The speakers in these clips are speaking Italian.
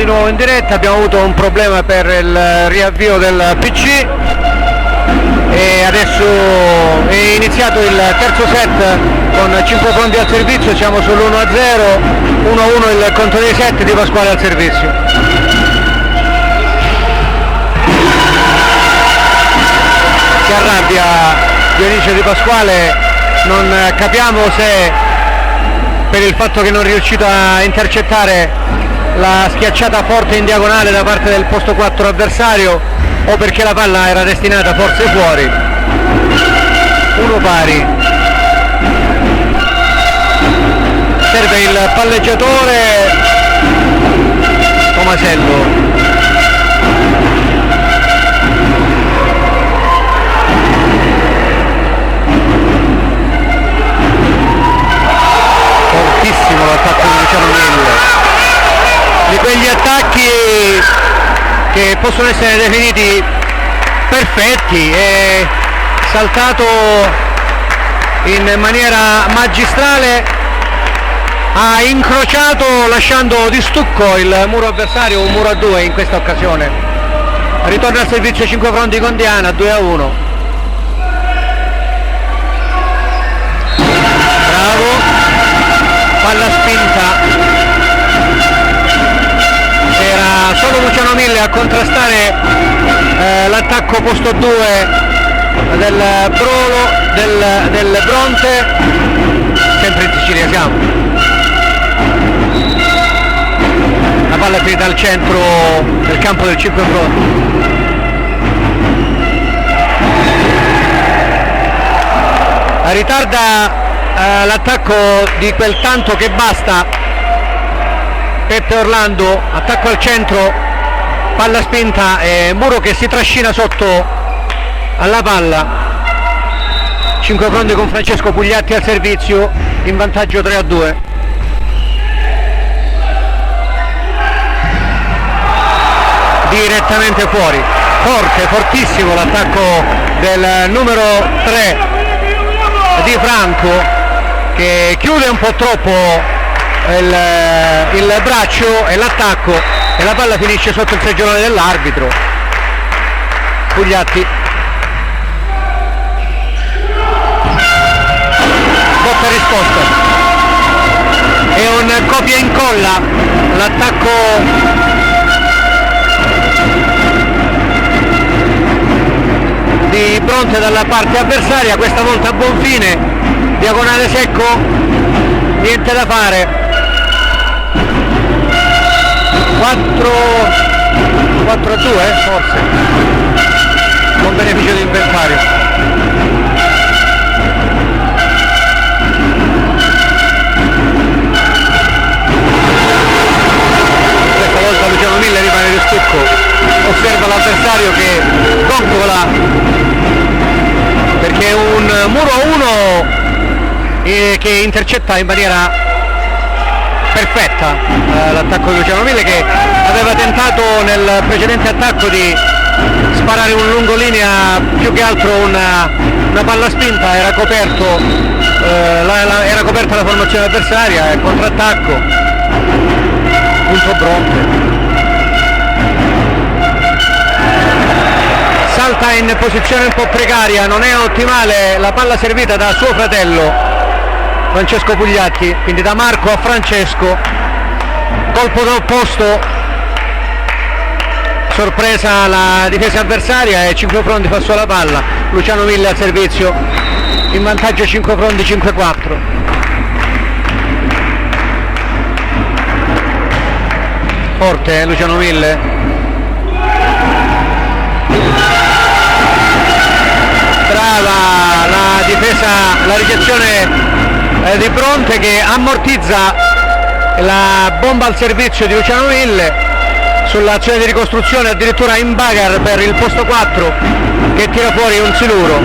di nuovo in diretta, abbiamo avuto un problema per il riavvio del PC e adesso è iniziato il terzo set con 5 pronti al servizio, siamo sull'1-0, 1-1 il conto dei set, Di Pasquale al servizio. Si arrabbia Dionisio Di Pasquale, non capiamo se per il fatto che non è riuscito a intercettare la schiacciata forte in diagonale da parte del posto 4 avversario o perché la palla era destinata forse fuori. 1 pari. Serve il palleggiatore Tomasello. Fortissimo l'attacco di Luciano Mille, di quegli attacchi che possono essere definiti perfetti, è saltato in maniera magistrale, ha incrociato lasciando di stucco il muro avversario, un muro a 2 in questa occasione. Ritorna al servizio 5 pronti con Diana, 2-1. Bravo, palla spinta. Era solo Luciano Mille a contrastare l'attacco posto 2 del Brolo, del Bronte, sempre in Sicilia siamo. La palla è finita al centro del campo del 5 pronti. Ritarda l'attacco di quel tanto che basta Peppe Orlando, attacco al centro, palla spinta e Muro che si trascina sotto alla palla. 5 pronti con Francesco Pugliatti al servizio, in vantaggio 3-2. Direttamente fuori, forte, fortissimo l'attacco del numero 3 Di Franco, che chiude un po' troppo il braccio e l'attacco e la palla finisce sotto il seggiolone dell'arbitro. Pugliatti, botta e risposta, è un copia e incolla l'attacco di Bronte dalla parte avversaria, questa volta a buon fine, diagonale secco, niente da fare. 4-2 forse, con beneficio di inventario. Questa volta Luciano Mille rimane di stucco, osserva l'avversario che gongola, perché è un muro 1 che intercetta in maniera perfetta l'attacco di Luciano Mille, che aveva tentato nel precedente attacco di sparare un lungolinea, più che altro una palla spinta, era coperto era coperta la formazione avversaria, e contrattacco, punto Bronte. Salta in posizione un po' precaria, non è ottimale la palla servita da suo fratello Francesco Pugliatti, quindi da Marco a Francesco, colpo d'opposto, sorpresa la difesa avversaria e 5 pronti fa sulla palla. Luciano Mille al servizio, in vantaggio 5 pronti 5-4. Forte Luciano Mille, brava la difesa, la ricezione di Bronte che ammortizza la bomba al servizio di Luciano Mille sull'azione di ricostruzione, addirittura in bagar per il posto 4 che tira fuori un siluro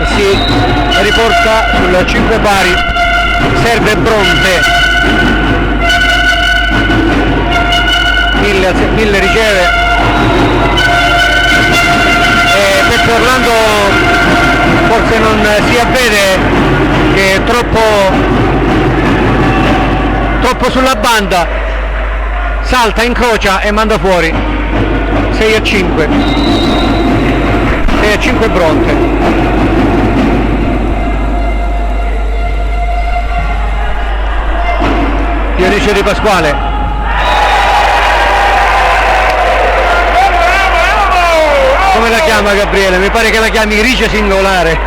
e si riporta sul 5 pari. Serve Bronte, Mille riceve e Peppe Orlando forse non si avvede che è troppo colpo sulla banda, salta, incrocia e manda fuori. 6-5. 6-5 Bronte. Dionisio Di Pasquale. Come la chiama Gabriele? Mi pare che la chiami rice singolare.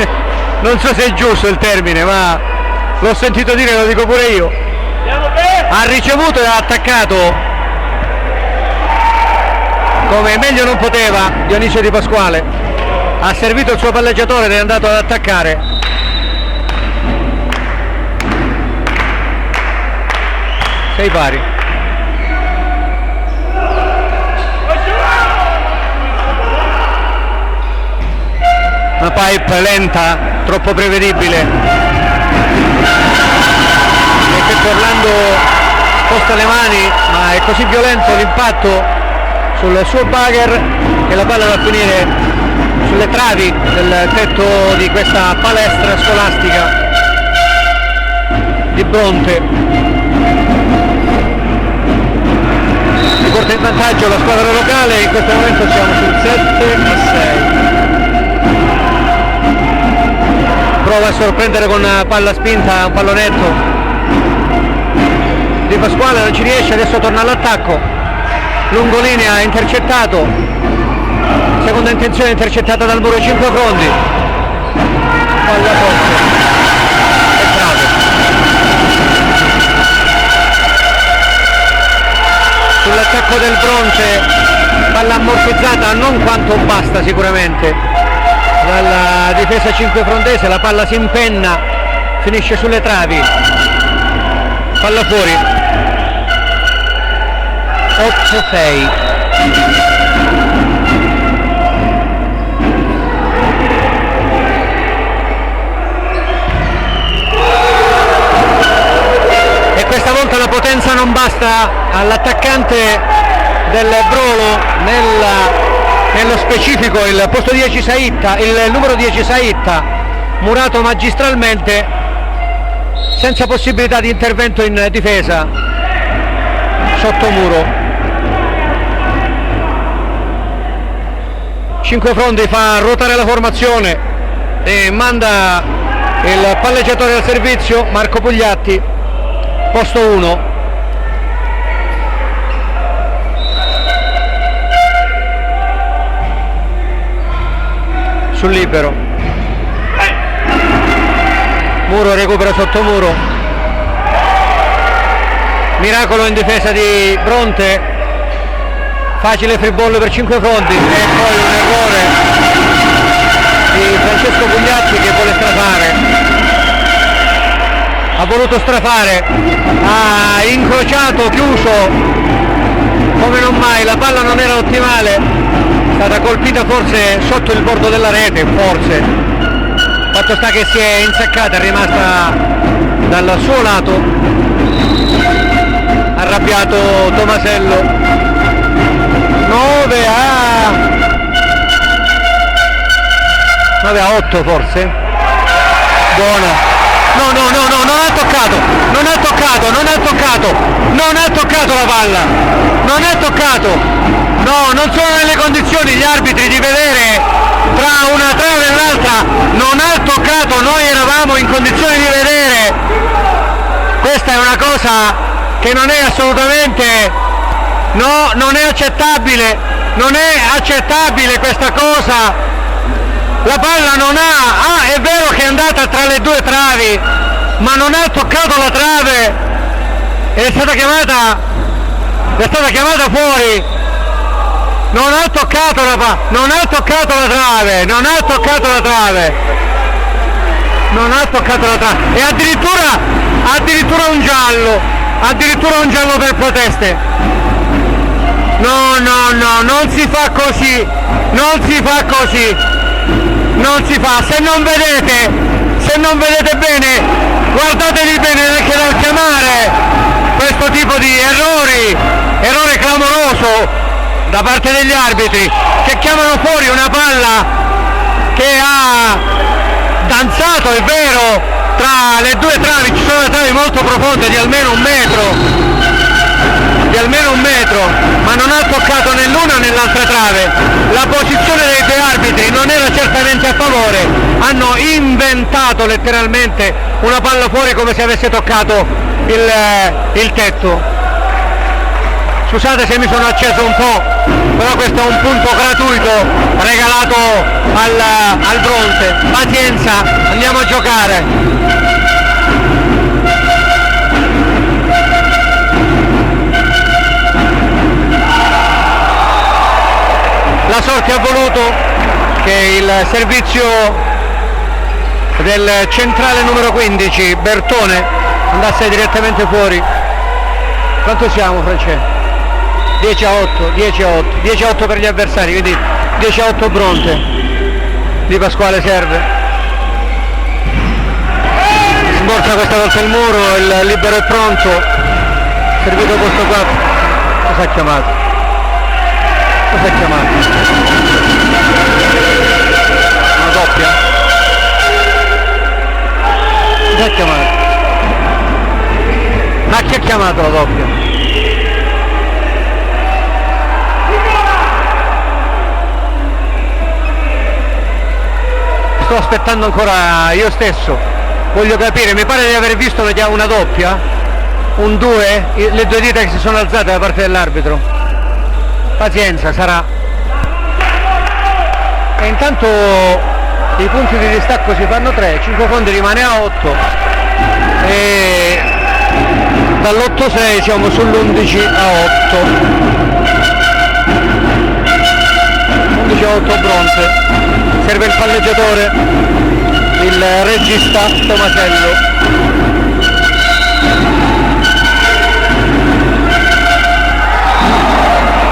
Non so se è giusto il termine, ma l'ho sentito dire, lo dico pure io. Ha ricevuto e ha attaccato come meglio non poteva Dionisio Di Pasquale. Ha servito il suo palleggiatore ed è andato ad attaccare. Sei pari. Una pipe lenta, troppo prevedibile, e che Orlando sposta le mani, ma è così violento l'impatto sul suo bugger che la palla va a finire sulle travi del tetto di questa palestra scolastica di Bronte. Porta in vantaggio la squadra locale, in questo momento siamo sul 7-6. Prova a sorprendere con palla spinta, un pallonetto. Di Pasquale non ci riesce, adesso torna all'attacco. Lungolinea intercettato. Seconda intenzione intercettata dal muro, 5 fronti. Palla forte. E bravo. Sull'attacco del Bronte, palla ammortizzata, non quanto basta sicuramente dalla difesa 5 frontese, la palla si impenna, finisce sulle travi, palla fuori. 8-6. E questa volta la potenza non basta all'attaccante del Brolo, nello specifico il posto 10 Saitta, il numero 10 Saitta, murato magistralmente, senza possibilità di intervento in difesa sotto muro. 5 fronti fa ruotare la formazione e manda il palleggiatore al servizio, Marco Pugliatti, posto 1. Sul libero. Muro recupera sotto muro. Miracolo in difesa di Bronte. Facile free ball per 5 fronti e poi un errore di Francesco Pugliatti che vuole strafare. Ha voluto strafare, ha incrociato, chiuso come non mai, la palla non era ottimale, è stata colpita forse sotto il bordo della rete, forse. Fatto sta che si è insaccata, è rimasta dal suo lato, arrabbiato Tomasello. 9 a 8 forse. Buona. No, non ha toccato la palla, non è toccato, no, non sono nelle condizioni gli arbitri di vedere tra una trave e l'altra, non ha toccato, noi eravamo in condizioni di vedere. Questa è una cosa che non è assolutamente, no, non è accettabile questa cosa. La palla non è vero che è andata tra le due travi, ma non ha toccato la trave, è stata chiamata fuori. Non ha toccato la trave, e addirittura un giallo per proteste. No, non si fa così, se non vedete bene, guardatevi bene, perché dal chiamare questo tipo di errore clamoroso da parte degli arbitri, che chiamano fuori una palla che ha danzato, è vero, tra le due travi ci sono travi molto profonde di almeno un metro, ma non ha toccato né l'una né l'altra trave. La posizione dei due arbitri non era certamente a favore, hanno inventato letteralmente una palla fuori come se avesse toccato il tetto. Scusate se mi sono acceso un po', però questo è un punto gratuito regalato al Bronte. Pazienza, andiamo a giocare. La sorte ha voluto che il servizio del centrale numero 15, Bertone, andasse direttamente fuori. Quanto siamo, Francesco? 10-8 per gli avversari, quindi 10-8 Bronte. Di Pasquale serve. Sborsa questa volta il muro, il libero è pronto. Servito posto 4. Cosa ha chiamato? Una doppia? Cosa ha chiamato? Ma chi ha chiamato la doppia? Sto aspettando ancora io stesso, voglio capire, mi pare di aver visto una doppia, un 2, le due dita che si sono alzate da parte dell'arbitro. Pazienza, sarà. E intanto i punti di distacco si fanno 3, 5 fondi rimane a 8 e dall'8-6 siamo sull'11-8. 11-8 Bronte. Serve il palleggiatore, il regista Tomasello.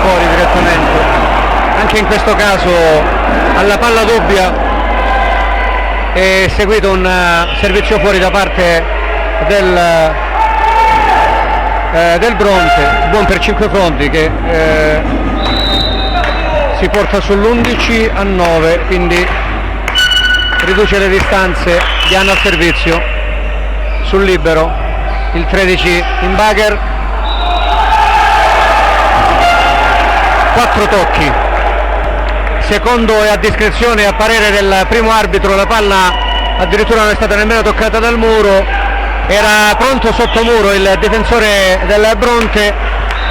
Fuori direttamente. Anche in questo caso alla palla doppia è seguito un servizio fuori da parte del Bronte, buon per 5 fronti, che si porta sull'11-9, quindi riduce le distanze. Diana al servizio sul libero, il 13 in bagger, 4 tocchi. Secondo e a discrezione e a parere del primo arbitro la palla addirittura non è stata nemmeno toccata dal muro, era pronto sotto muro il difensore del Bronte,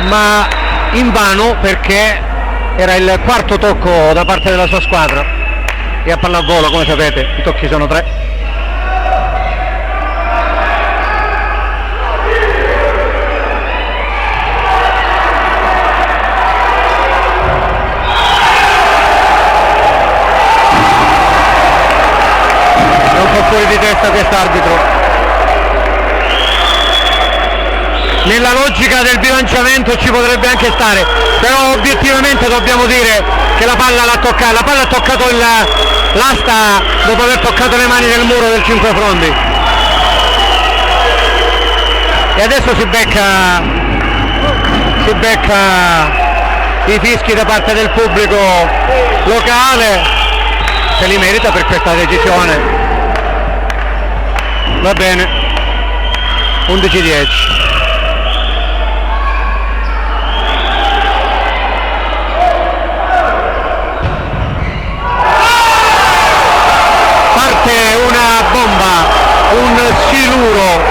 ma invano, perché era il quarto tocco da parte della sua squadra. E a pallavolo, come sapete, i tocchi sono 3. È un po' fuori di testa quest'arbitro. Nella logica del bilanciamento ci potrebbe anche stare, però obiettivamente dobbiamo dire che la palla l'ha toccata, la palla ha toccato l'asta dopo aver toccato le mani nel muro del 5 frondi. E adesso si becca i fischi da parte del pubblico locale, se li merita per questa decisione. Va bene, 11-10. Una bomba, un siluro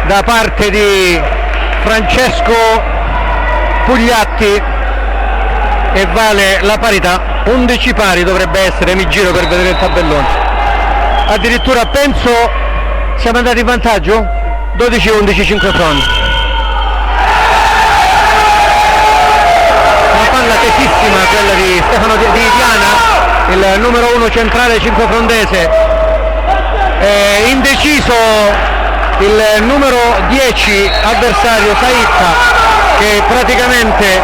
da parte di Francesco Pugliatti e vale la parità. 11 pari dovrebbe essere, mi giro per vedere il tabellone. Addirittura penso siamo andati in vantaggio? 12-11, 5 fronti. Palla tesissima quella di Stefano di Diana, il numero 1 centrale 5 frondese. Indeciso il numero 10 avversario Saitta, che praticamente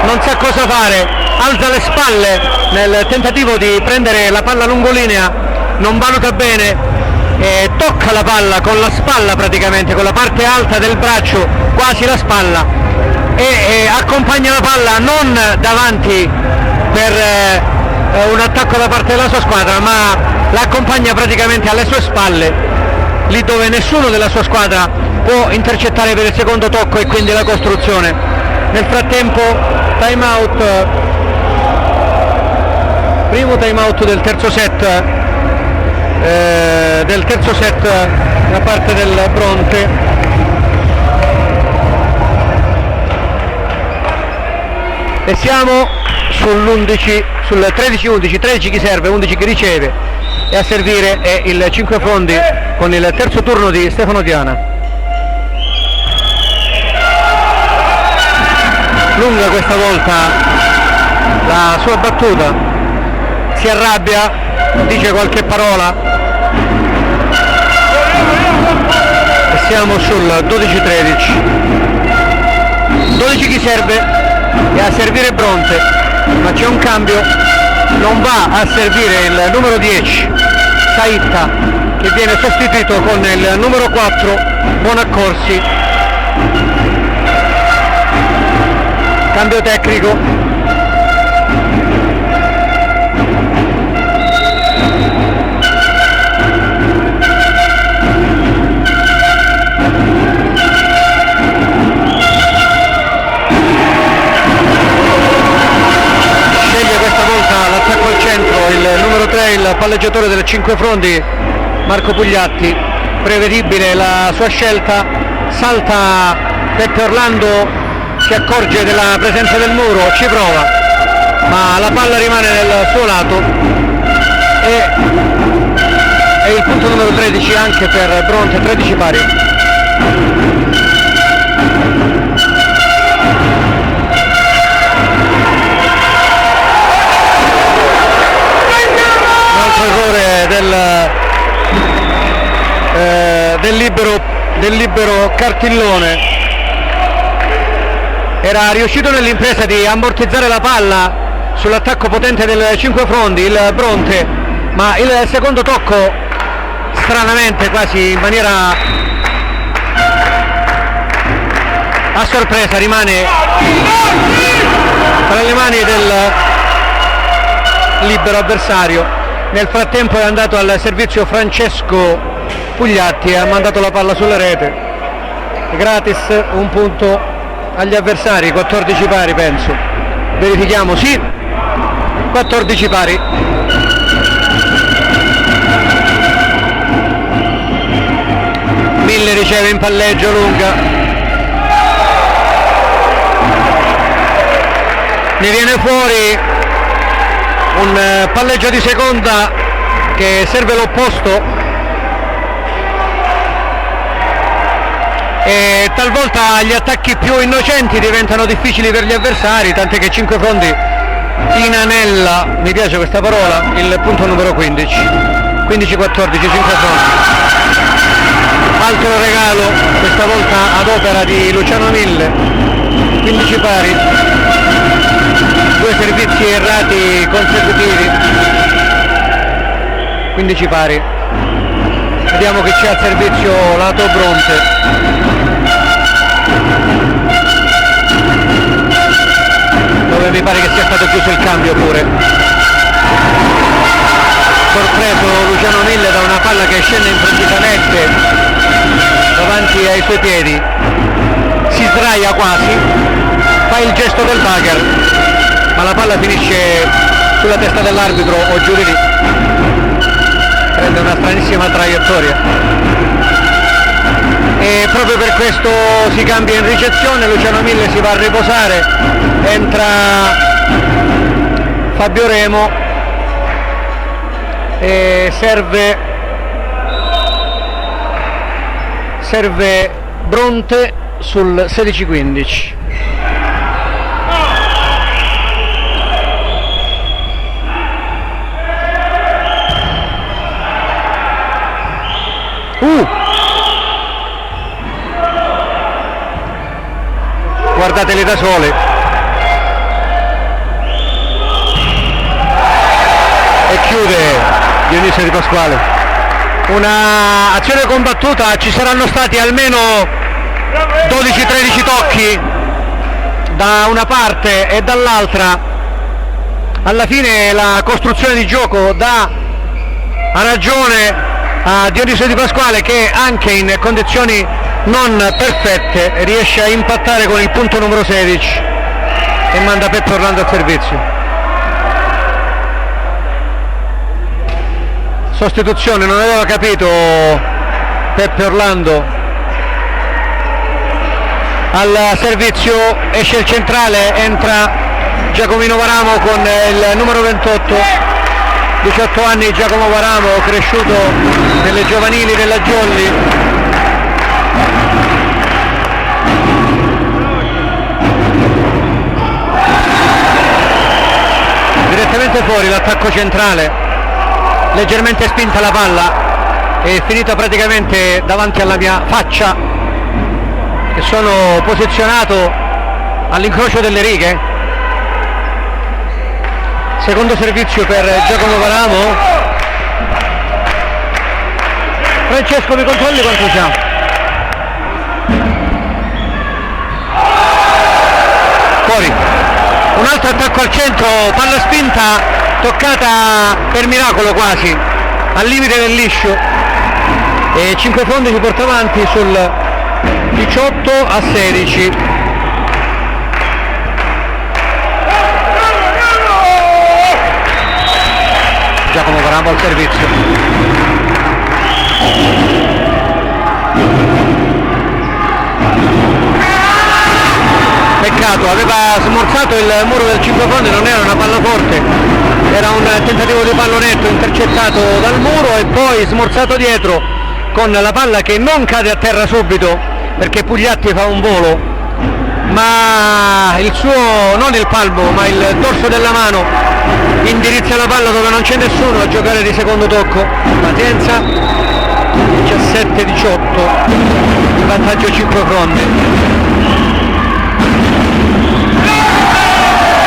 non sa cosa fare, alza le spalle nel tentativo di prendere la palla lungolinea, non valuta bene e tocca la palla con la spalla, praticamente con la parte alta del braccio, quasi la spalla, e accompagna la palla non davanti per un attacco da parte della sua squadra, ma l'accompagna praticamente alle sue spalle, lì dove nessuno della sua squadra può intercettare per il secondo tocco e quindi la costruzione. Nel frattempo primo time out del terzo set da parte del Bronte. E siamo sull'11, sul 13-11, 13 chi serve, 11 chi riceve, e a servire è il 5 Fondi con il terzo turno di Stefano Diana. Lunga questa volta la sua battuta, si arrabbia, dice qualche parola e siamo sul 12-13. 12 chi serve e a servire Bronte, ma c'è un cambio, non va a servire il numero 10 Saitta, che viene sostituito con il numero 4 Bonaccorsi. Cambio tecnico. L'attacco al centro, il numero 3, il palleggiatore del 5 Frondi, Marco Pugliatti. Prevedibile la sua scelta, salta Peppe Orlando, si accorge della presenza del muro, ci prova, ma la palla rimane nel suo lato e il punto numero 13 anche per Bronte, 13 pari. Errore del libero Cartillone, era riuscito nell'impresa di ammortizzare la palla sull'attacco potente del 5 Frondi, il Bronte, ma il secondo tocco stranamente, quasi in maniera a sorpresa, rimane tra le mani del libero avversario. Nel frattempo è andato al servizio Francesco Pugliatti e ha mandato la palla sulla rete. Gratis, un punto agli avversari, 14 pari penso. Verifichiamo, sì, 14 pari. Mille riceve in palleggio lunga. Ne viene fuori un palleggio di seconda che serve l'opposto, e talvolta gli attacchi più innocenti diventano difficili per gli avversari, tant'è che 5 Frondi inanella, mi piace questa parola, il punto numero 15. 15-14, 5 Frondi. Altro regalo, questa volta ad opera di Luciano Mille, 15 pari. Due servizi errati consecutivi, 15 pari. Vediamo che c'è al servizio lato Bronte. Dove mi pare che sia stato chiuso il cambio pure. Sorpreso Luciano Mille da una palla che scende improvvisamente davanti ai suoi piedi, si sdraia quasi, fa il gesto del bugger, ma la palla finisce sulla testa dell'arbitro o giù di lì, prende una stranissima traiettoria e proprio per questo si cambia in ricezione. Luciano Mille si va a riposare, entra Fabio Remo e serve Bronte sul 16-15. Guardateli da sole. E chiude Dionisio Di Pasquale. Una azione combattuta, ci saranno stati almeno 12-13 tocchi da una parte e dall'altra, alla fine la costruzione di gioco dà ragione a Dionisio Di Pasquale, che anche in condizioni non perfette riesce a impattare con il punto numero 16 e manda Peppe Orlando al servizio. Sostituzione, non aveva capito Peppe Orlando. Al servizio esce il centrale, entra Giacomino Varamo con il numero 28, 18 anni Giacomo Varamo, cresciuto nelle giovanili della Jolly. Direttamente fuori l'attacco centrale, leggermente spinta la palla, è finita praticamente davanti alla mia faccia e sono posizionato all'incrocio delle righe. Secondo servizio per Giacomo Varamo. Francesco, mi controlli quanto siamo? Fuori. Un altro attacco al centro, palla spinta, toccata per miracolo quasi, al limite del liscio. E 5 fondi si porta avanti sul 18-16. Giacomo Varamo al servizio. Peccato, aveva smorzato il muro del 5 fondi, non era una palla forte, era un tentativo di pallonetto intercettato dal muro e poi smorzato dietro con la palla che non cade a terra subito perché Pugliatti fa un volo, ma il suo, non il palmo, ma il dorso della mano indirizza la palla dove non c'è nessuno a giocare di secondo tocco. Pazienza. 17-18, in vantaggio 5 fronte.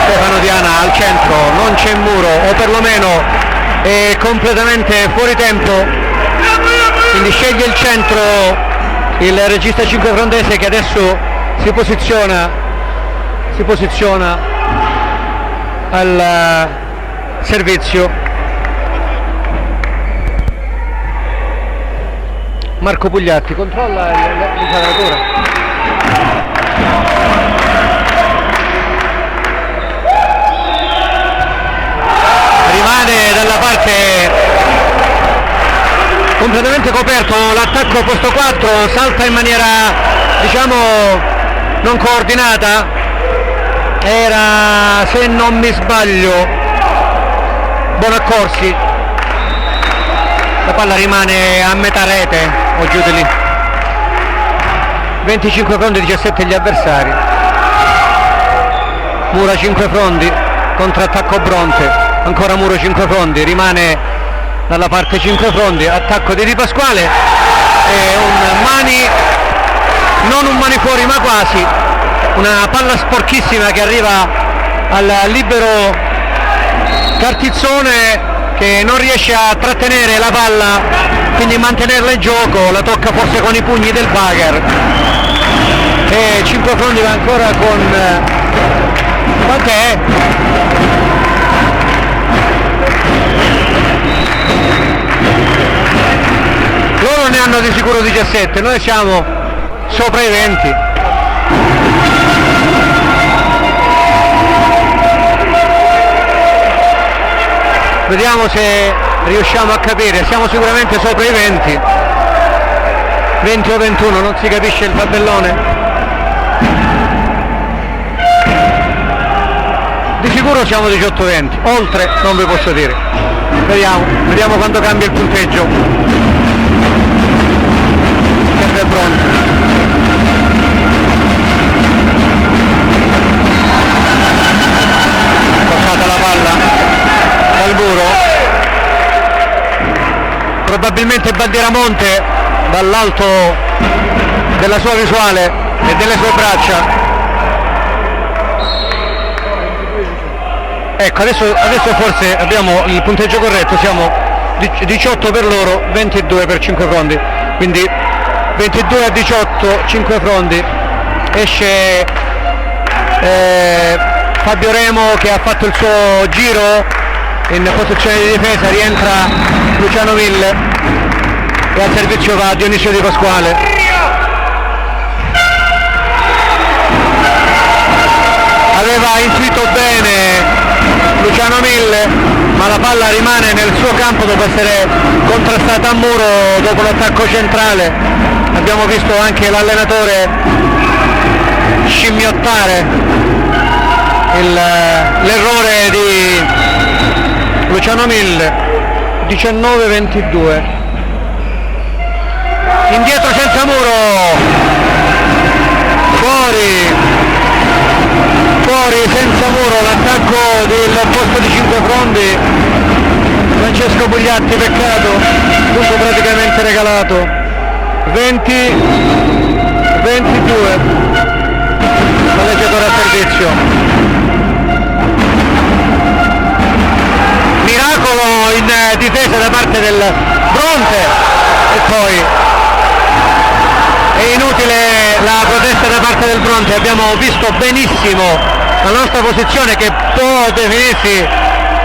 Stefano Diana al centro, non c'è muro, o perlomeno è completamente fuori tempo, quindi sceglie il centro il regista 5 frondese, che adesso si posiziona al servizio. Marco Pugliatti controlla l'inquadratura. Rimane dalla parte completamente coperto l'attacco posto 4, salta in maniera, diciamo, non coordinata. Era, se non mi sbaglio, Bonaccorsi. La palla rimane a metà rete o giù di lì. 25 frondi, 17 gli avversari. Mura 5 frondi, contrattacco Bronte, ancora Muro 5 frondi, rimane dalla parte 5 frondi, attacco di Di Pasquale e un mani, non un mani fuori ma quasi, una palla sporchissima che arriva al libero Cartizzone, che non riesce a trattenere la palla, quindi mantenerla in gioco, la tocca forse con i pugni del Bagher. E 5 frondi va ancora con quant'è? Loro ne hanno di sicuro 17, noi siamo sopra i 20. Vediamo se riusciamo a capire, siamo sicuramente sopra i 20. 20 o 21, non si capisce il tabellone. Di sicuro siamo 18-20, oltre non vi posso dire. Vediamo quando cambia il punteggio. Sempre pronto. Portata la palla dal muro. Probabilmente Bandieramonte dall'alto della sua visuale e delle sue braccia. Ecco, adesso forse abbiamo il punteggio corretto, siamo 18 per loro, 22 per 5 frondi, quindi 22-18, 5 frondi, esce Fabio Remo che ha fatto il suo giro in posizione di difesa, rientra Luciano Mille e al servizio va Dionisio Di Pasquale. Aveva intuito bene Luciano Mille, ma la palla rimane nel suo campo dopo essere contrastata a muro dopo l'attacco centrale. Abbiamo visto anche l'allenatore scimmiottare l'errore di Luciano Mille. 19-22. Indietro senza muro, fuori senza muro l'attacco del posto di 5 Frondi. Francesco Bugliatti, peccato, punto praticamente regalato. 20-22, palleggiatore a servizio. Miracolo in difesa da parte del Bronte e poi è inutile la protesta da parte del Bronte. Abbiamo visto benissimo la nostra posizione che può definirsi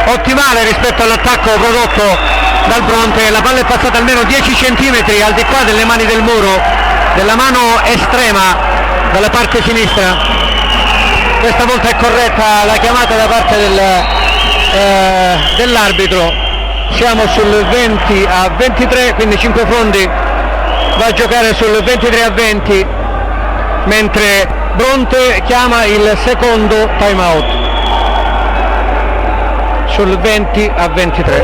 ottimale rispetto all'attacco prodotto dal Bronte. La palla è passata almeno 10 centimetri al di qua delle mani del muro, della mano estrema dalla parte sinistra. Questa volta è corretta la chiamata da parte dell'arbitro. Siamo sul 20-23, quindi 5 Frondi va a giocare sul 23-20, mentre Bronte chiama il secondo time out sul 20-23.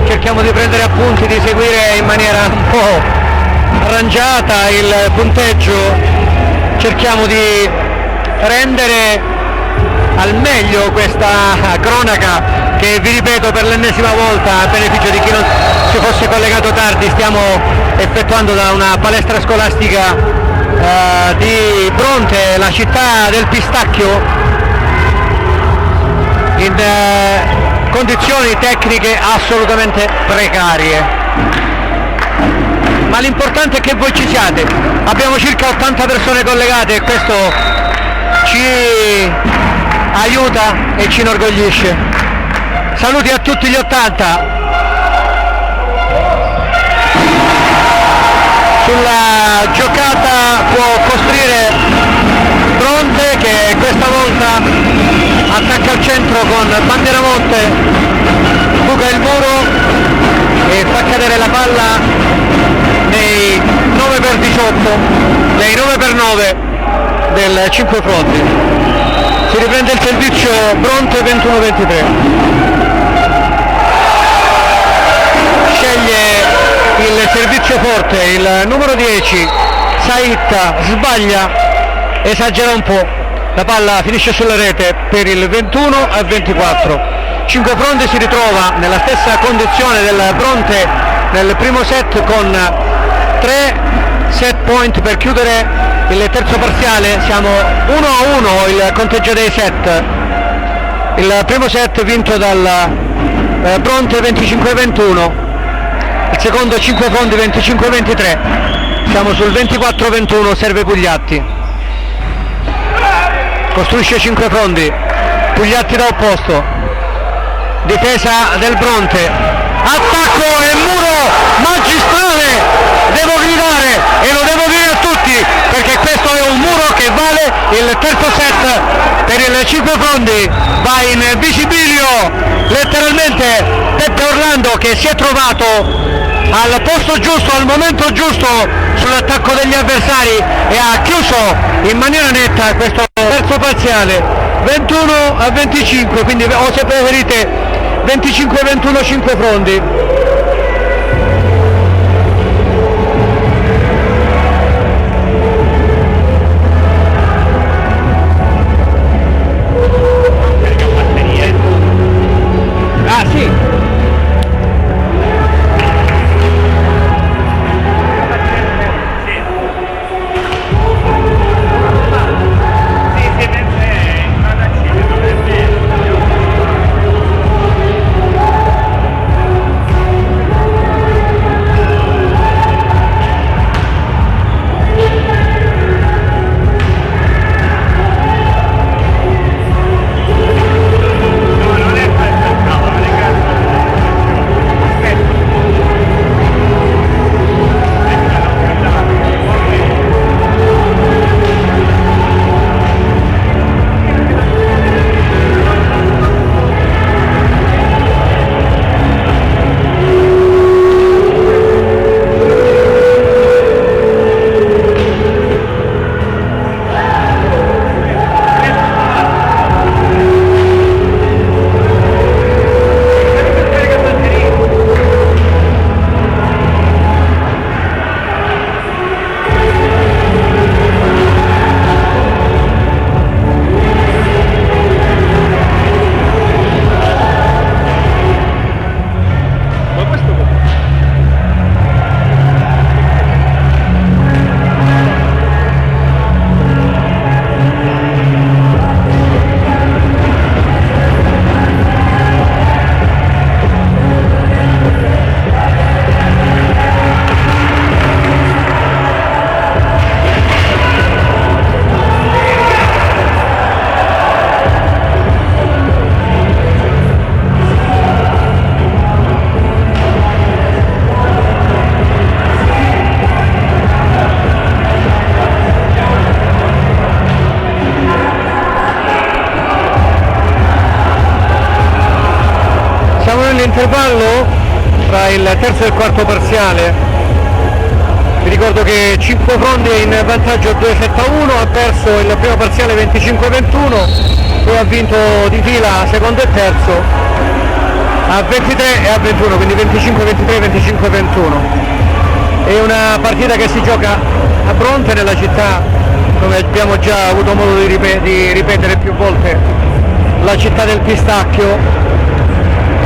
Cerchiamo di prendere appunti, di seguire in maniera un po' arrangiata il punteggio, cerchiamo di rendere al meglio questa cronaca che, vi ripeto per l'ennesima volta, a beneficio di chi non si fosse collegato tardi, stiamo effettuando da una palestra scolastica di Bronte, la città del pistacchio, in condizioni tecniche assolutamente precarie, ma l'importante è che voi ci siate. Abbiamo circa 80 persone collegate e questo ci aiuta e ci inorgoglisce. Saluti a tutti gli 80. Sulla giocata può costruire Bronte, che questa volta attacca al centro con Bandieramonte, buca il muro e fa cadere la palla nei 9x18, nei 9x9 del 5 Frondi. Si riprende il servizio Bronte 21-23. Sceglie il servizio forte il numero 10 Saitta, sbaglia, esagera un po', la palla finisce sulla rete per il 21-24. 5 Frondi si ritrova nella stessa condizione del Bronte nel primo set, con 3 set point per chiudere il terzo parziale. Siamo 1-1 il conteggio dei set. Il primo set vinto dal Bronte 25-21, il secondo 5 Frondi 25-23. Siamo sul 24-21, serve Pugliatti, costruisce 5 Frondi, Pugliatti da opposto, difesa del Bronte, attacco e muro magistrale. Devo gridare e lo devo dire a tutti, perché questo è un muro che vale il terzo set per il 5 Frondi. Va in visibilio letteralmente Peppe Orlando, che si è trovato al posto giusto, al momento giusto sull'attacco degli avversari e ha chiuso in maniera netta questo terzo parziale 21-25, quindi, o se preferite 25-21 5 Frondi. Ah sì, secondo intervallo tra il terzo e il quarto parziale. Vi ricordo che 5 Frondi è in vantaggio 2-7-1, ha perso il primo parziale 25-21, poi ha vinto di fila secondo e terzo a 23 e a 21, quindi 25-23, 25-21. È una partita che si gioca a Bronte, nella città, come abbiamo già avuto modo di ripetere più volte, la città del pistacchio,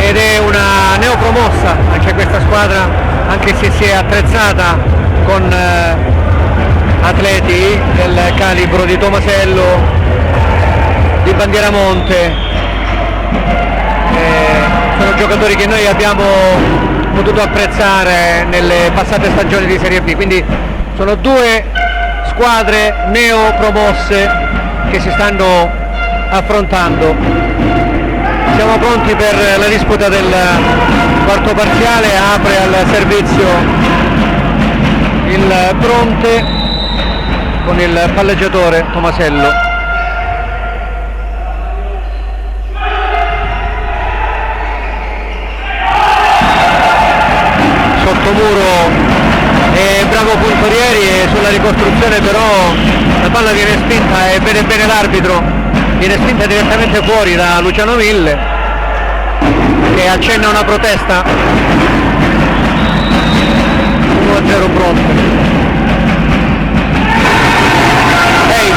ed è una neopromossa anche questa squadra, anche se si è attrezzata con atleti del calibro di Tomasello, di Bandieramonte. Sono giocatori che noi abbiamo potuto apprezzare nelle passate stagioni di Serie B, quindi sono due squadre neopromosse che si stanno affrontando. Siamo pronti per la disputa del quarto parziale. Apre al servizio il Bronte con il palleggiatore Tomasello. Sottomuro è bravo puntorieri e sulla ricostruzione, però la palla viene spinta e vede bene l'arbitro, viene spinta direttamente fuori da Luciano Mille, che accenna una protesta. 1-0 Bronte. Ehi,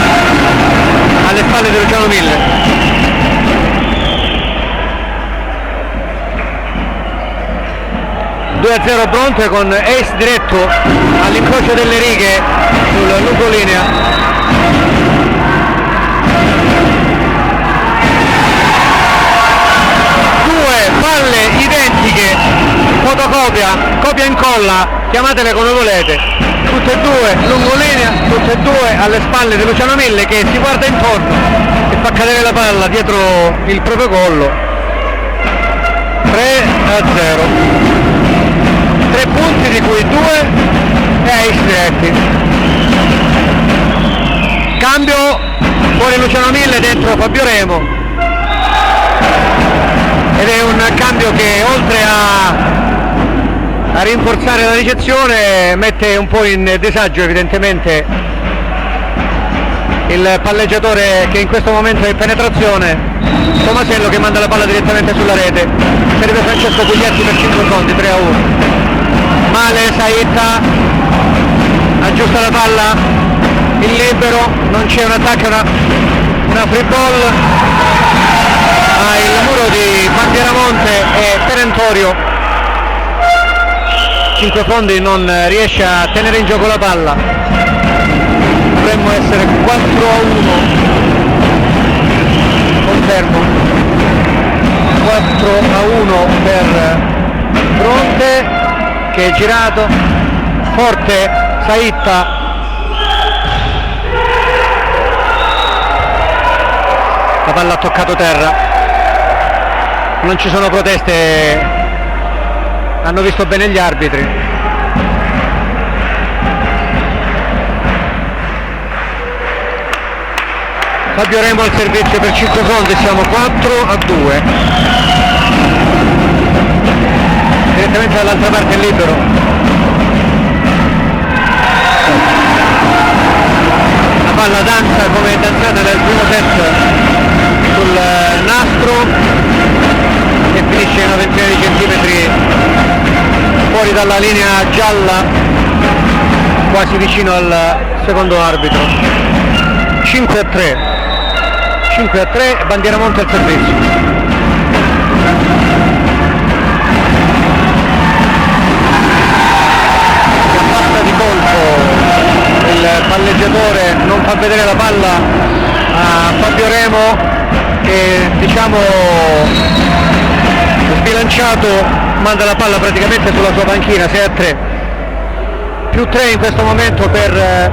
alle spalle di Luciano Mille. 2-0 Bronte con ace diretto all'incrocio delle righe sul lungolinea. Due palle identiche, fotocopia, copia e incolla, chiamatele come volete, tutte e due lungolinea, tutte e due alle spalle di Luciano Mille, che si guarda intorno e fa cadere la palla dietro il proprio collo. 3-0. 3 punti, di cui 2 e ace diretti. Cambio, fuori Luciano Mille, dentro Fabio Remo, ed è un cambio che, oltre a rinforzare la ricezione, mette un po' in disagio evidentemente il palleggiatore, che in questo momento è in penetrazione, Tomasello, che manda la palla direttamente sulla rete. Serve Francesco Puglietti per 5 secondi, 3-1. Male Saitta, aggiusta la palla, il libero, non c'è un attacco, una free ball, il muro di Bandieramonte è perentorio. 5 Fondi non riesce a tenere in gioco la palla. Dovremmo essere 4-1, confermo, 4-1 per Bronte, che è girato forte. Saitta, la palla ha toccato terra, non ci sono proteste, hanno visto bene gli arbitri. Fabio Remo al servizio per 5 secondi, siamo 4-2. Direttamente dall'altra parte il libero. La palla danza come è danzata nel primo set sul nastro e finisce una ventina di centimetri fuori dalla linea gialla, quasi vicino al secondo arbitro. 5-3, Bandieramonte al servizio. Di colpo il palleggiatore non fa vedere la palla a Fabio Remo, che, diciamo, sbilanciato, manda la palla praticamente sulla sua panchina. 6-3, più 3 in questo momento per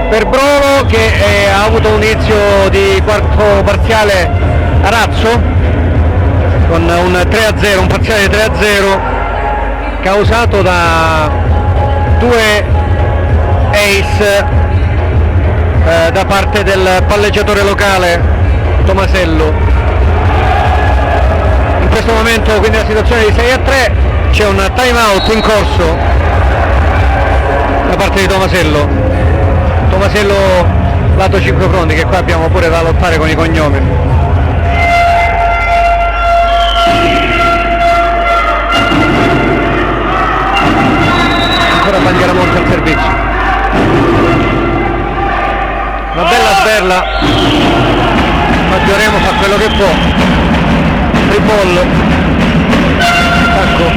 Brolo, che ha avuto un inizio di quarto parziale a razzo con un 3-0, un parziale di 3-0 causato da 2 ace da parte del palleggiatore locale Tomasello. In momento quindi la situazione di 6-3, c'è un time out in corso da parte di Tomasello lato 5 fronti, che qua abbiamo pure da lottare con i cognomi. Ancora Bandieramonte al servizio, una bella sberla, Maggioremo fa quello che può, free ball, attacco.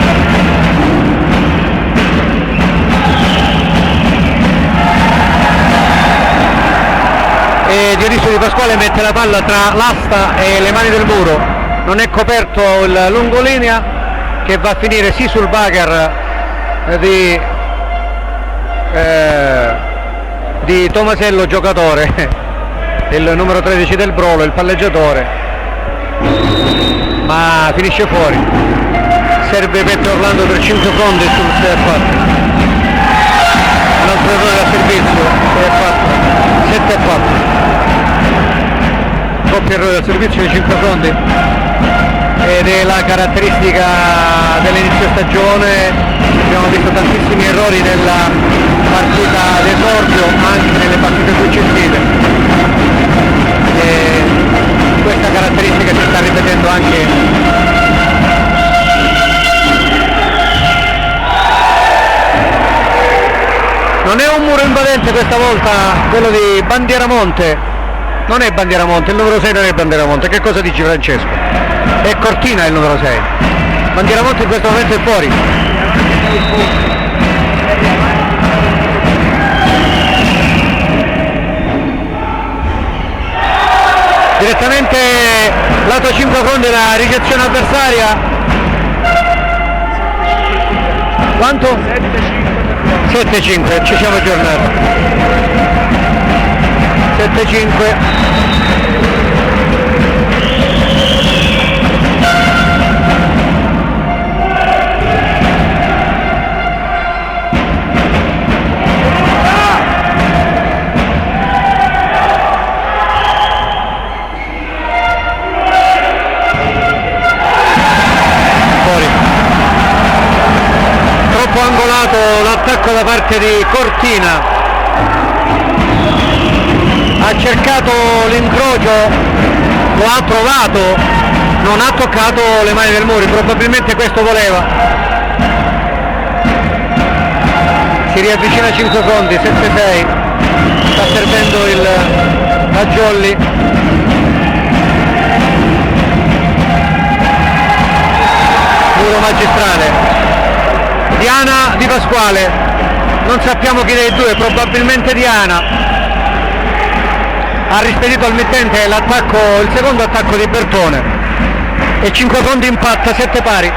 E Dioniso Di Pasquale mette la palla tra l'asta e le mani del muro, non è coperto il lungolinea, che va a finire sì sul bugger di Tomasello, giocatore, il numero 13 del Brolo, il palleggiatore, ma finisce fuori. Serve Petro Orlando per 5 fronti sul 6-4, un altro errore da servizio, 6-4, 7-4, doppio errore da servizio di 5 fronti, ed è la caratteristica dell'inizio stagione. Abbiamo visto tantissimi errori nella partita d'esordio, anche nelle partite successive, e questa caratteristica si sta ripetendo anche non è un muro invadente questa volta quello di Bandieramonte, non è Bandieramonte, il numero 6 non è Bandieramonte. Che cosa dici, Francesco? È Cortina il numero 6, Bandieramonte in questo momento è fuori. Direttamente lato 5 fronte, la ricezione avversaria. Quanto? 7-5, ci siamo aggiornati. 7-5. Angolato l'attacco da parte di Cortina, ha cercato l'incrocio, lo ha trovato, non ha toccato le mani del muro, probabilmente questo voleva. Si riavvicina a 5 fronti, 7-6, sta servendo il Fagioli. Muro magistrale. Diana Di Pasquale, non sappiamo chi dei due, probabilmente Diana, ha rispedito al mittente l'attacco, il secondo attacco di Bertone, e 5 fronti impatta, 7 pari.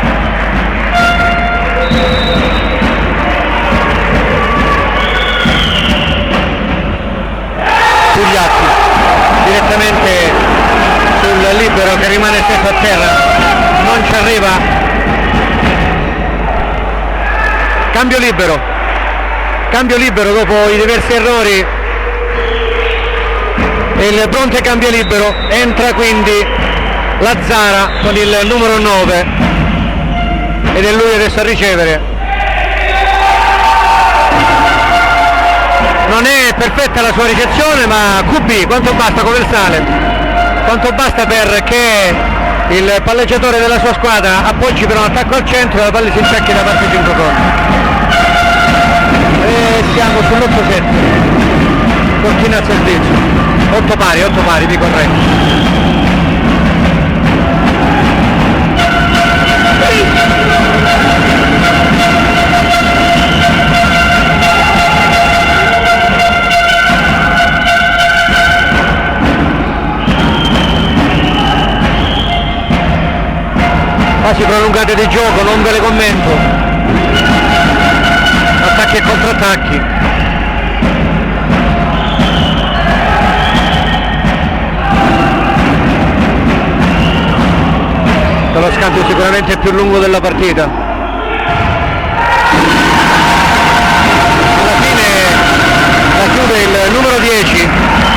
Pugliatti direttamente sul libero che rimane stesso a terra, non ci arriva. Cambio libero dopo i diversi errori, il Bronte cambia libero, entra quindi Lazzara con il numero 9 ed è lui adesso a ricevere. Non è perfetta la sua ricezione, ma QB, quanto basta come il sale, quanto basta perché il palleggiatore della sua squadra appoggi per un attacco al centro e la palla si insacchi da parte 5 fronti. E siamo sull'8-7, Cortina al servizio, 8 pari, vi corretto. Fasi prolungate di gioco, non ve le commento, attacchi e contrattacchi. Lo scambio sicuramente più lungo della partita. Alla fine la chiude il numero 10,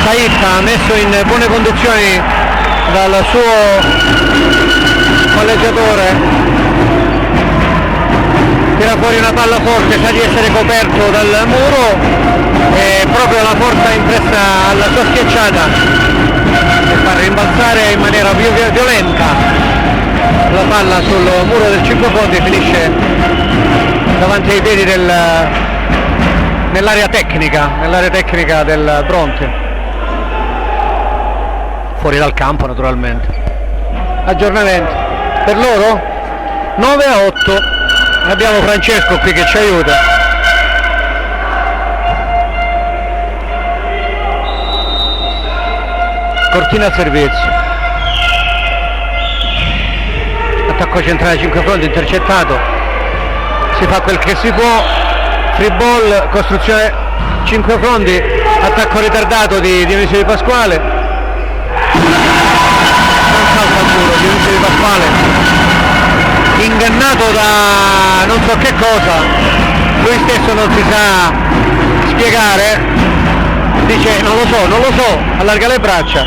Saitta, messo in buone condizioni dal suo palleggiatore tira fuori una palla forte, sa di essere coperto dal muro e proprio la forza impressa alla sua schiacciata e fa rimbalzare in maniera violenta la palla sul muro del 5 fondi e finisce davanti ai piedi nell'area tecnica del Bronte, fuori dal campo naturalmente. Aggiornamento per loro 9-8. Abbiamo Francesco qui che ci aiuta. Cortina al servizio, attacco centrale 5 fronti intercettato, si fa quel che si può, free ball, costruzione 5 fronti, attacco ritardato di Dionisio Di Pasquale, non salta al muro Dionisio Di Pasquale, ingannato da non so che cosa, lui stesso non si sa spiegare, dice non lo so, allarga le braccia,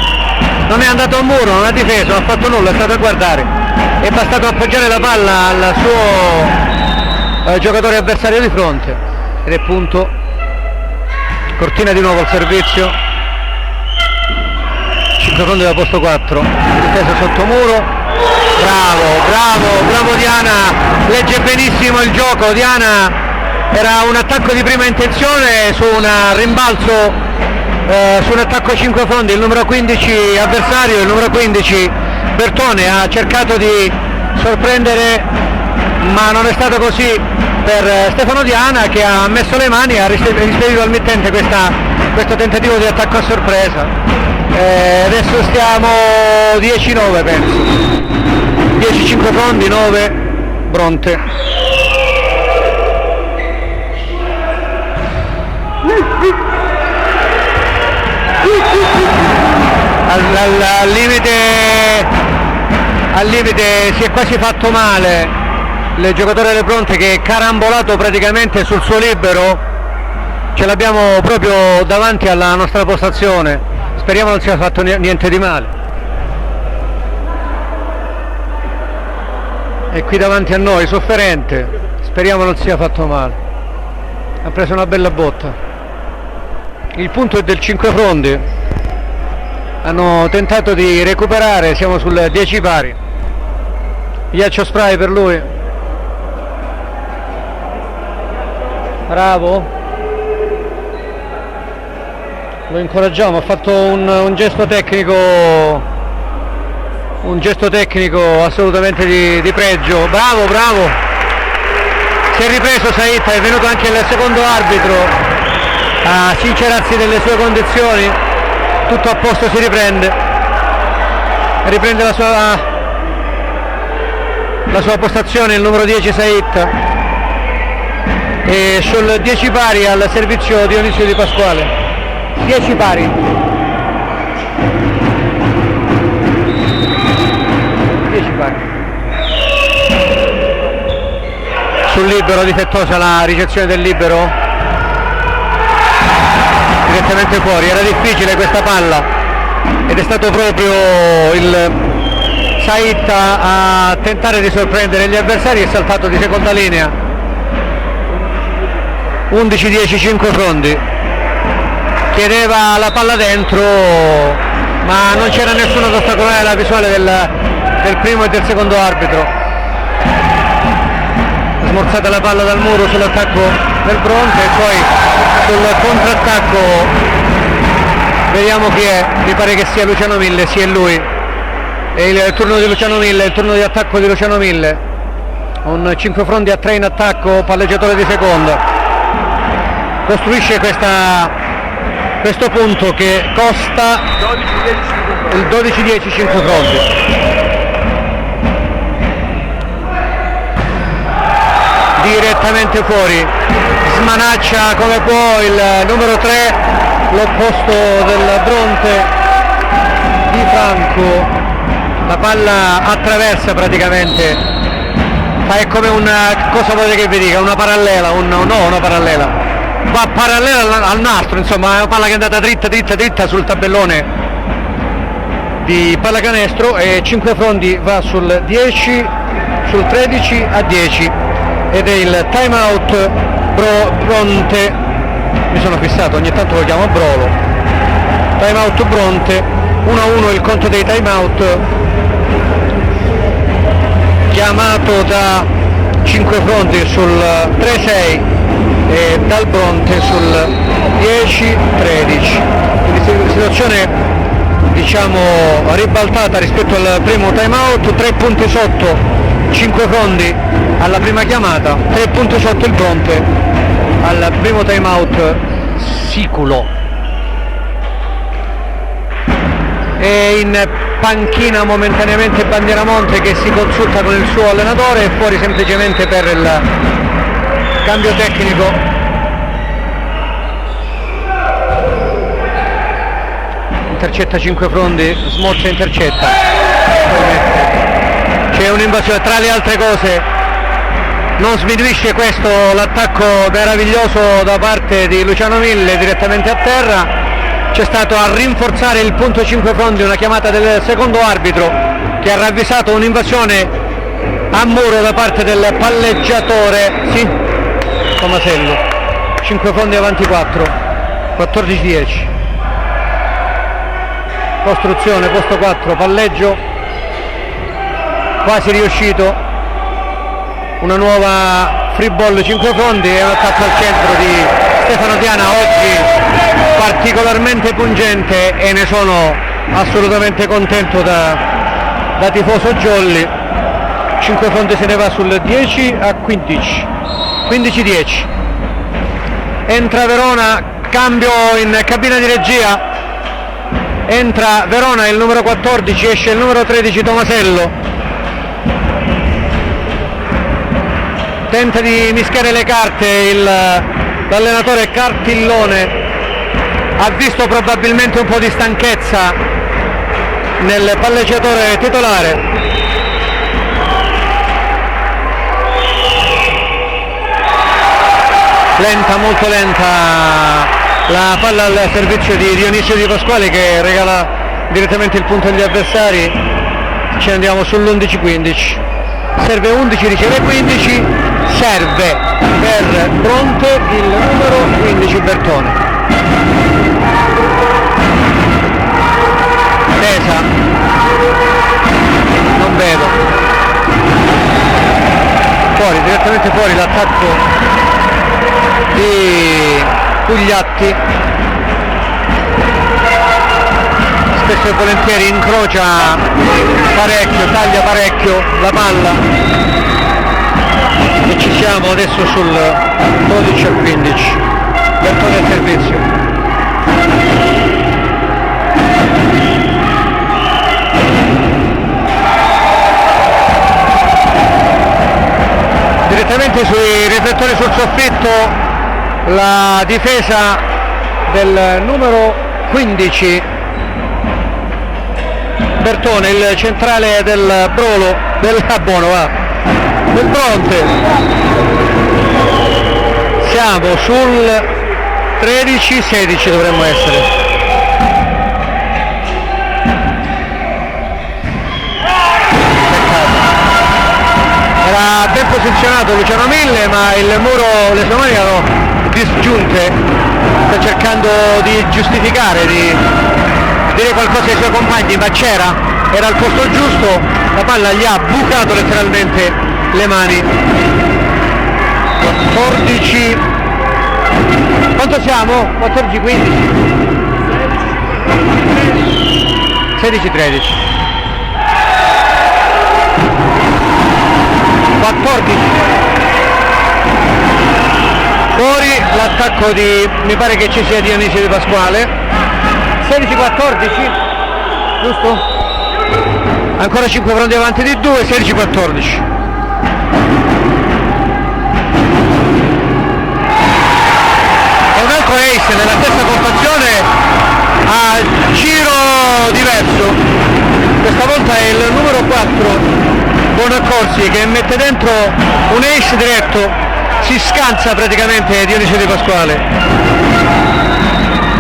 non è andato al muro, non ha difeso, non ha fatto nulla, è stato a guardare, è bastato appoggiare la palla al suo giocatore avversario di fronte ed è punto. Cortina di nuovo al servizio, 5 fronti da posto 4, difesa sotto muro. Bravo Diana, legge benissimo il gioco. Diana era un attacco di prima intenzione su un rimbalzo, su un attacco 5 fronti, il numero 15 avversario, il numero 15 Bertone ha cercato di sorprendere ma non è stato così per Stefano Diana, che ha messo le mani e ha rispedito al mittente questo tentativo di attacco a sorpresa. Adesso stiamo 10-9 penso. 10-5 fronti, 9 Bronte. Al limite si è quasi fatto male il giocatore del Bronte, che è carambolato praticamente sul suo libero, ce l'abbiamo proprio davanti alla nostra postazione, speriamo non sia fatto niente di male. È qui davanti a noi, sofferente, speriamo non sia fatto male, ha preso una bella botta. Il punto è del 5 fronti, hanno tentato di recuperare, siamo sul 10 pari. Ghiaccio spray per lui, bravo, lo incoraggiamo, ha fatto un gesto tecnico, assolutamente di pregio. Bravo, si è ripreso Saita, è venuto anche il secondo arbitro a sincerarsi delle sue condizioni, tutto a posto, si riprende la sua postazione il numero 10 Saita, e sul 10 pari al servizio Dionisio Di Pasquale. 10 pari. Sul libero, difettosa la ricezione del libero, direttamente fuori, era difficile questa palla ed è stato proprio il Saita a tentare di sorprendere gli avversari, è saltato di seconda linea. 11-10, 5 fronti, chiedeva la palla dentro ma non c'era nessuno ad ostacolare la visuale del primo e del secondo arbitro. Smorzata la palla dal muro sull'attacco del Bronte e poi sul contrattacco vediamo chi è, mi pare che sia Luciano Mille, sì è lui, è il turno di Luciano Mille, il turno di attacco di Luciano Mille, un 5 fronti a 3 in attacco, palleggiatore di seconda, costruisce questo punto che costa il 12-10, 5 fronti. Direttamente fuori, smanaccia come può il numero 3, l'opposto del Bronte Di Franco, la palla attraversa praticamente, è come una, cosa volete che vi dica, una parallela, una parallela, va parallela al nastro, insomma è una palla che è andata dritta sul tabellone di pallacanestro e 5 frondi va sul 10, sul 13 a 10 ed è il time out Bronte, mi sono fissato, ogni tanto lo chiamo Brolo, time out Bronte, 1-1 il conto dei time out chiamato da 5 fronti sul 3-6 e dal Bronte sul 10-13, quindi situazione diciamo ribaltata rispetto al primo time out, 3 punti sotto 5 frondi alla prima chiamata, 3 punti sotto il Bronte al primo time out siculo. E in panchina momentaneamente Bandieramonte che si consulta con il suo allenatore, e fuori semplicemente per il cambio tecnico intercetta 5 frondi, smorza intercetta, c'è un'invasione. Tra le altre cose non sminuisce questo l'attacco meraviglioso da parte di Luciano Mille direttamente a terra. C'è stato a rinforzare il punto 5 frondi una chiamata del secondo arbitro che ha ravvisato un'invasione a muro da parte del palleggiatore, sì, Tomasello. 5 frondi avanti 4, 14-10. Costruzione, posto 4, palleggio, quasi riuscito. Una nuova free ball 5 frondi e un attacco al centro di Stefano Diana, oggi particolarmente pungente, e ne sono assolutamente contento da tifoso jolly. 5 frondi se ne va sul 10 a 15, 15-10. Entra Verona, cambio in cabina di regia, entra Verona il numero 14, esce il numero 13 Tomasello. Tenta di mischiare le carte l'allenatore Cartillone, ha visto probabilmente un po' di stanchezza nel palleggiatore titolare. Lenta, molto lenta la palla al servizio di Dionisio Di Pasquale che regala direttamente il punto agli avversari. Ci andiamo sull'11-15, serve 11, riceve 15, serve per Bronte il numero 15 Bertone. Tesa, non vedo, fuori, direttamente fuori l'attacco di Pugliatti, spesso e volentieri incrocia parecchio, taglia parecchio la palla, e ci siamo adesso sul 12-15, Bertone al servizio. Direttamente sui riflettori sul soffitto la difesa del numero 15 Bertone, il centrale del Brolo, del Bronte. Siamo sul 13-16 dovremmo essere. Era ben posizionato Luciano Mille, ma il muro, le sue mani erano disgiunte, sta cercando di giustificare, di dire qualcosa ai suoi compagni, ma era al posto giusto, la palla gli ha bucato letteralmente le mani. 14, quanto siamo? 14-15, 16-13, 14, fuori l'attacco di, mi pare che ci sia Dionisio Di Pasquale. 16-14, giusto? Ancora 5 frondi avanti di 2, 16-14. E un altro ace nella stessa compazione a giro diverso, questa volta è il numero 4 Bonaccorsi che mette dentro un ace diretto, si scansa praticamente Dionisio Di Pasquale,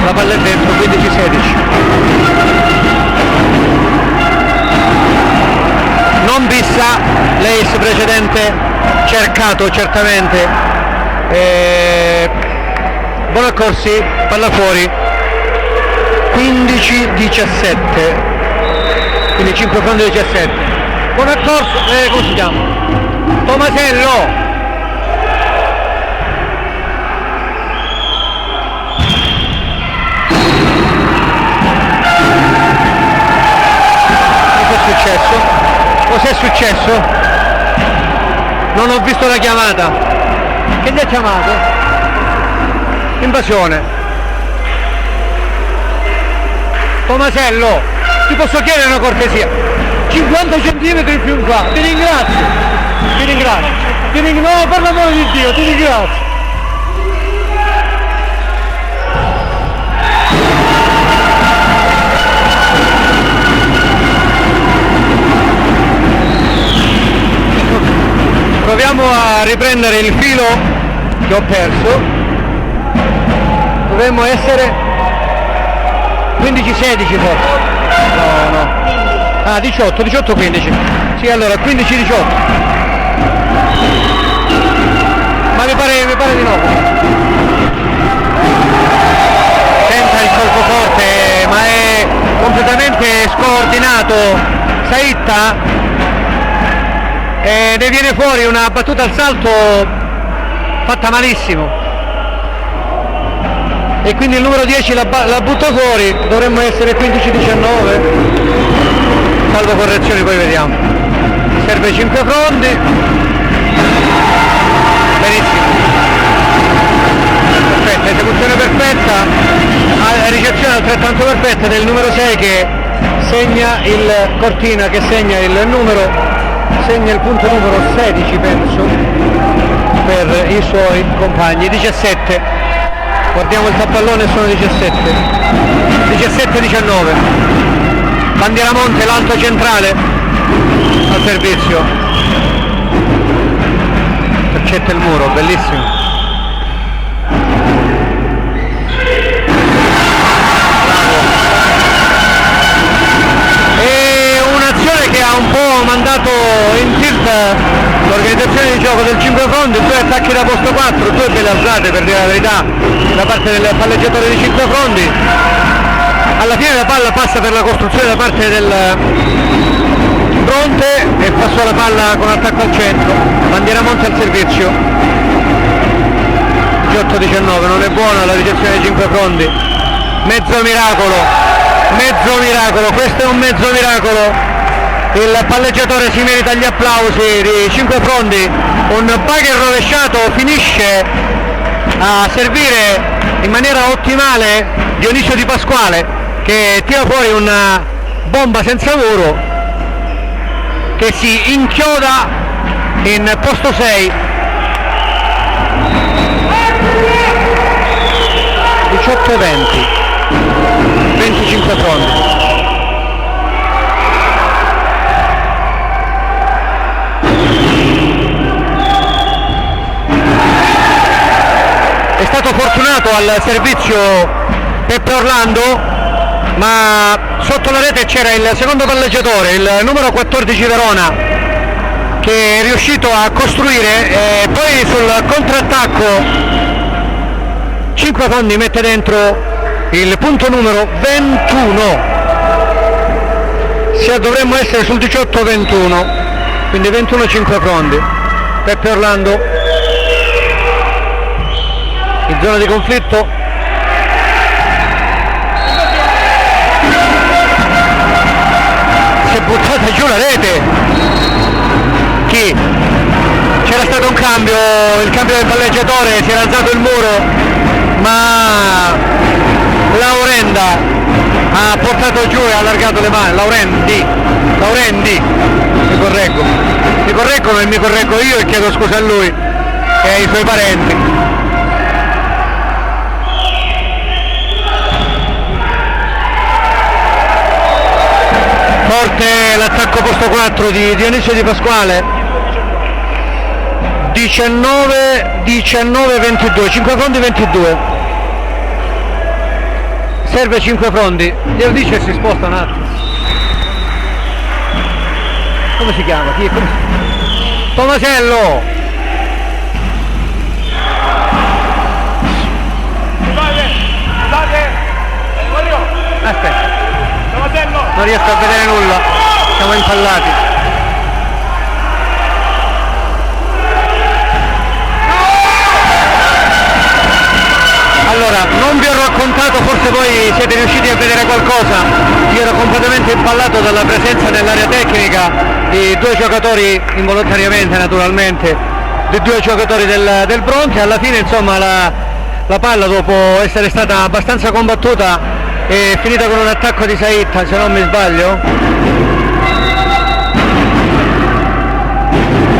la palla è dentro, 15-16. Bissa, l'ace precedente cercato certamente. Bonaccorsi, palla fuori, 15-17, quindi 5 fronti 17. Bonaccorso, come si chiama? Tomasello. Cos'è successo? Non ho visto la chiamata. Che gli ha chiamato? Invasione. Tomasello, ti posso chiedere una cortesia? 50 centimetri più in qua. Ti ringrazio. No, per l'amore di Dio, ti ringrazio. Proviamo a riprendere il filo che ho perso. Dovremmo essere 15-16 forse. No. Ah, 18-15. Sì, allora 15-18. Ma mi pare di no. Tenta il colpo forte, ma è completamente scordinato Saitta. E ne viene fuori una battuta al salto fatta malissimo, e quindi il numero 10 la butta fuori. Dovremmo essere 15-19, salvo correzioni, poi vediamo. Serve 5 fronti, benissimo, perfetta, esecuzione perfetta, ricezione altrettanto perfetta del numero 6 che segna il Cortina, che segna il punto numero 16 penso per i suoi compagni. 17, guardiamo il tappallone, sono 17-19. Bandieramonte, l'alto centrale al servizio, intercetta il muro, bellissimo. Che ha un po' mandato in tilt l'organizzazione di gioco del 5 fronti, 2 attacchi da posto 4, 2 belle alzate, per dire la verità, da parte del palleggiatore di 5 fronti. Alla fine la palla passa per la costruzione da parte del Bronte e passò la palla con attacco al centro. Bandieramonte al servizio. 18-19, non è buona la ricezione dei 5 fronti. Mezzo miracolo, questo è un mezzo miracolo. Il palleggiatore si merita gli applausi di 5 fronti. Un bagger rovesciato finisce a servire in maniera ottimale Dionisio Di Pasquale, che tira fuori una bomba senza muro che si inchioda in posto 6. 18-20, 25 fronti. È stato fortunato al servizio Peppe Orlando, ma sotto la rete c'era il secondo palleggiatore, il numero 14 Verona, che è riuscito a costruire, e poi sul contrattacco 5 fronti mette dentro il punto numero 21. Dovremmo essere sul 18-21, quindi 21-5 fronti. Peppe Orlando in zona di conflitto. Si è buttata giù la rete. Chi? C'era stato un cambio, il cambio del palleggiatore, si era alzato il muro, ma Laurenda ha portato giù e ha allargato le mani. Laurendi, mi correggono e mi correggo io e chiedo scusa a lui e ai suoi parenti. Forte l'attacco posto 4 di Dionisio Di Pasquale. 19-22, 5 fronti 22. Serve 5 fronti. Glielo dice e si sposta un attimo. come si chiama? Tomasello! Aspetta, non riesco a vedere nulla, siamo impallati. Allora, non vi ho raccontato, forse voi siete riusciti a vedere qualcosa, io ero completamente impallato dalla presenza nell'area tecnica di due giocatori, involontariamente naturalmente, di due giocatori del Bronte. Alla fine insomma la palla, dopo essere stata abbastanza combattuta, è finita con un attacco di Saitta, se non mi sbaglio.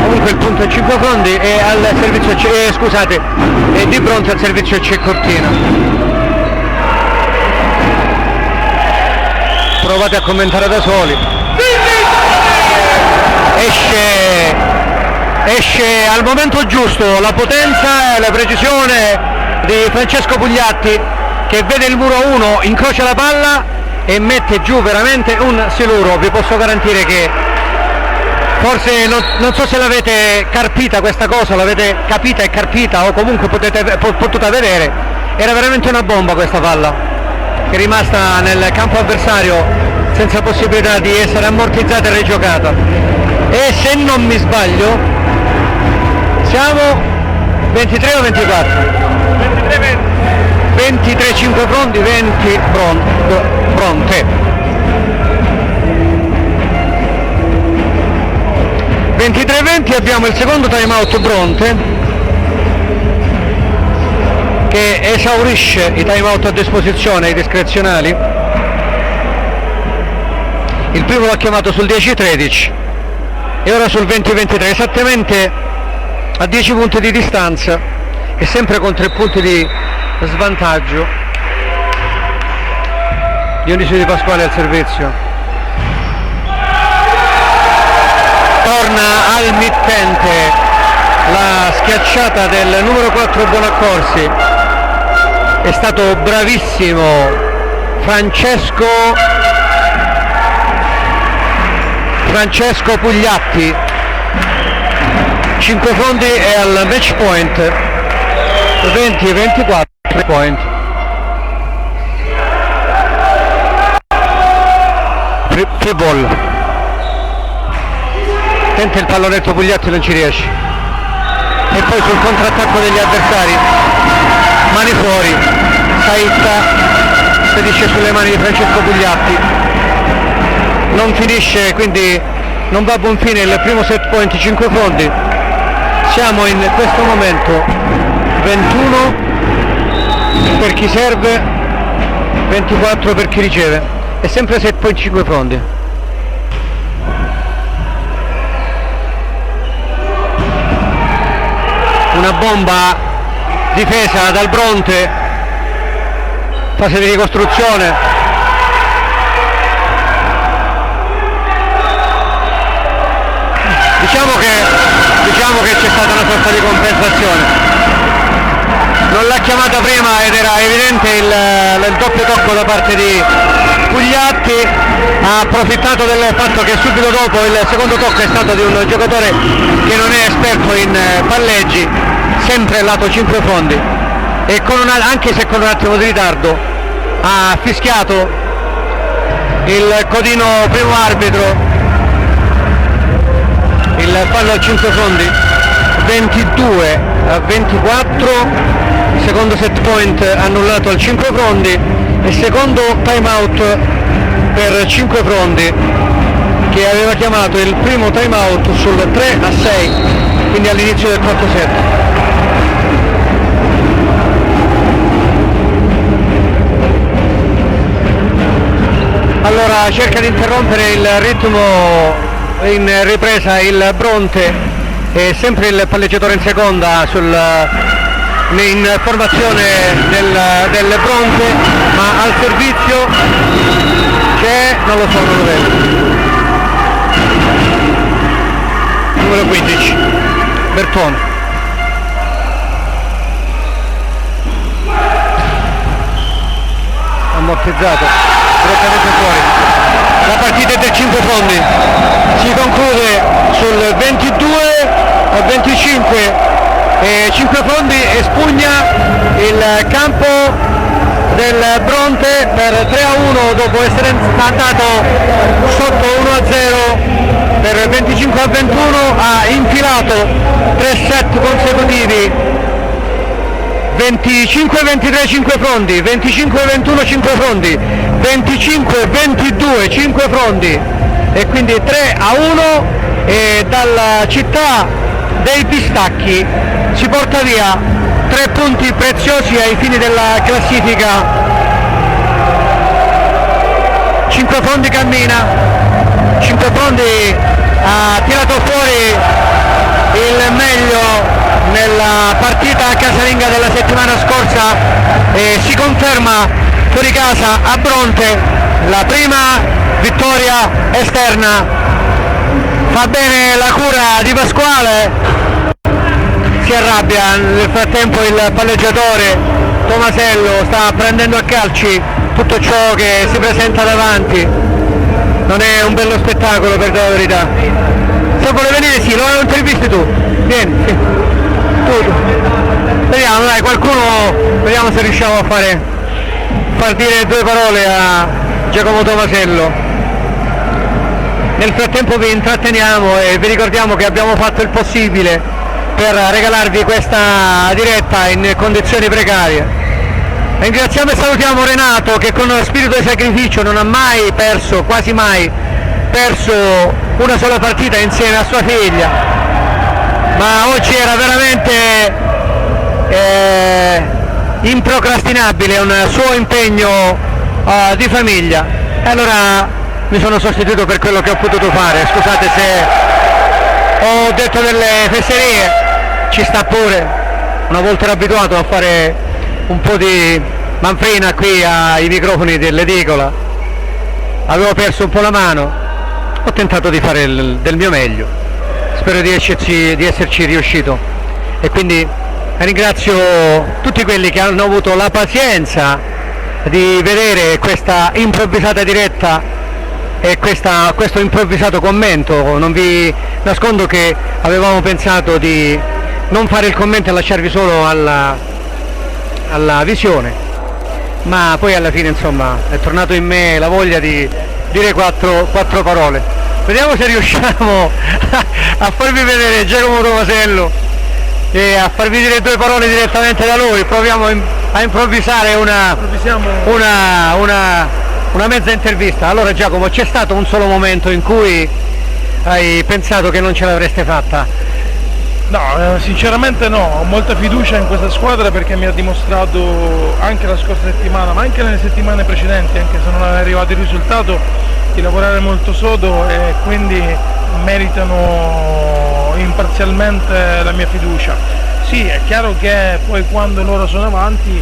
Comunque il punto è 5 Fondi e al servizio scusate, è di Bronte al servizio C Cortina. Provate a commentare da soli. Esce al momento giusto la potenza e la precisione di Francesco Pugliatti, che vede il muro 1, incrocia la palla e mette giù veramente un siluro. Vi posso garantire che forse non so se l'avete carpita questa cosa, l'avete capita e carpita o comunque potuta vedere, era veramente una bomba questa palla, che è rimasta nel campo avversario senza possibilità di essere ammortizzata e rigiocata. E se non mi sbaglio siamo 23 o 24? 23 5 Fondi, 20 Bronte. 23-20, abbiamo il secondo time out Bronte, che esaurisce i time out a disposizione, i discrezionali. Il primo l'ha chiamato sul 10-13 e ora sul 20-23, esattamente a 10 punti di distanza e sempre con 3 punti di svantaggio. Dionisio Di Pasquale al servizio, torna al mittente la schiacciata del numero 4 Bonaccorsi. È stato bravissimo Francesco Pugliatti. 5 Fondi è al match point, 20-24 point. Free ball. Tenta il pallonetto Pugliatti, non ci riesce. E poi sul contrattacco degli avversari, mani fuori, Saitta spedisce sulle mani di Francesco Pugliatti. Non finisce, quindi non va a buon fine il primo set point 5 Fondi. Siamo in questo momento 21 per chi serve, 24 per chi riceve, è sempre set point 5 Fondi. Una bomba difesa dal Bronte, fase di ricostruzione. Diciamo che c'è stata una sorta di compensazione. Non l'ha chiamata prima ed era evidente il doppio tocco da parte di Pugliatti. Ha approfittato del fatto che subito dopo il secondo tocco è stato di un giocatore che non è esperto in palleggi, sempre lato 5 Fondi, e anche se con un attimo di ritardo ha fischiato il codino primo arbitro. Il fallo a 5 Fondi, 22-24, secondo set point annullato al 5 Fondi e secondo time out per 5 Fondi, che aveva chiamato il primo time out sul 3-6, quindi all'inizio del quarto set. Allora cerca di interrompere il ritmo in ripresa il Bronte, è sempre il palleggiatore in seconda in formazione del Bronte, ma al servizio c'è, non lo so, non lo vedo, numero 15 Bertone. Ammortizzato direttamente fuori. la partita è del 5 fondi, si conclude sul 22-25 e 5 fondi espugna il campo del Bronte per 3-1 dopo essere andato sotto 1-0 per 25-21, ha infilato 3 set consecutivi, 25-23 5 frondi, 25-21 5 frondi, 25-22 5 frondi e quindi 3-1, e dalla città dei pistacchi si porta via 3 punti preziosi ai fini della classifica. 5 fondi cammina, 5 fondi ha tirato fuori il meglio nella partita casalinga della settimana scorsa e si conferma fuori casa a Bronte la prima vittoria esterna. Fa bene la cura di Pasquale, si arrabbia, nel frattempo il palleggiatore Tomasello sta prendendo a calci tutto ciò che si presenta davanti, non è un bello spettacolo per dire la verità. Se vuole venire sì, lo intervisti tu, vieni, sì. Tu. Vediamo, dai, qualcuno, vediamo se riusciamo a far dire 2 parole a Giacomo Tomasello. Nel frattempo vi intratteniamo e vi ricordiamo che abbiamo fatto il possibile per regalarvi questa diretta in condizioni precarie. Ringraziamo e salutiamo Renato, che con spirito di sacrificio non ha mai perso, quasi mai perso una sola partita insieme a sua figlia, ma oggi era veramente improcrastinabile un suo impegno di famiglia, e allora mi sono sostituito per quello che ho potuto fare. Scusate se ho detto delle fesserie, ci sta pure, una volta ero abituato a fare un po' di manfrina qui ai microfoni dell'edicola, avevo perso un po' la mano, ho tentato di fare del mio meglio, spero di esserci riuscito, e quindi ringrazio tutti quelli che hanno avuto la pazienza di vedere questa improvvisata diretta e questo improvvisato commento. Non vi nascondo che avevamo pensato di non fare il commento e lasciarvi solo alla visione, ma poi alla fine insomma è tornato in me la voglia di dire quattro parole. Vediamo se riusciamo a farvi vedere Giacomo Tomasello e a farvi dire 2 parole direttamente da lui. Proviamo a improvvisare una mezza intervista. Allora Giacomo, c'è stato un solo momento in cui hai pensato che non ce l'avreste fatta? No, sinceramente no, ho molta fiducia in questa squadra perché mi ha dimostrato anche la scorsa settimana, ma anche nelle settimane precedenti, anche se non è arrivato il risultato, di lavorare molto sodo, e quindi meritano imparzialmente la mia fiducia. Sì, è chiaro che poi quando loro sono avanti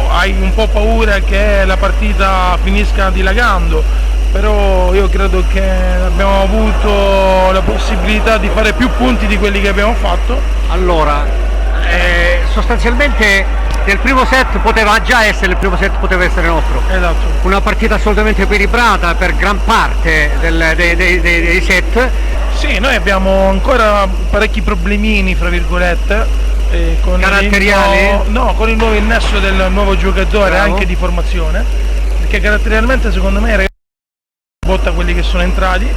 hai un po' paura che la partita finisca dilagando, però io credo che abbiamo avuto la possibilità di fare più punti di quelli che abbiamo fatto. Allora, sostanzialmente il primo set poteva già essere nostro. Esatto. Una partita assolutamente equilibrata per gran parte dei set. Sì, noi abbiamo ancora parecchi problemini, fra virgolette, con caratteriali? con il nuovo innesto del nuovo giocatore. Bravo. Anche di formazione, perché caratterialmente secondo me botta quelli che sono entrati,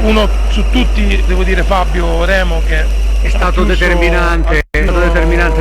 uno su tutti devo dire Fabio Remo, che è stato determinante,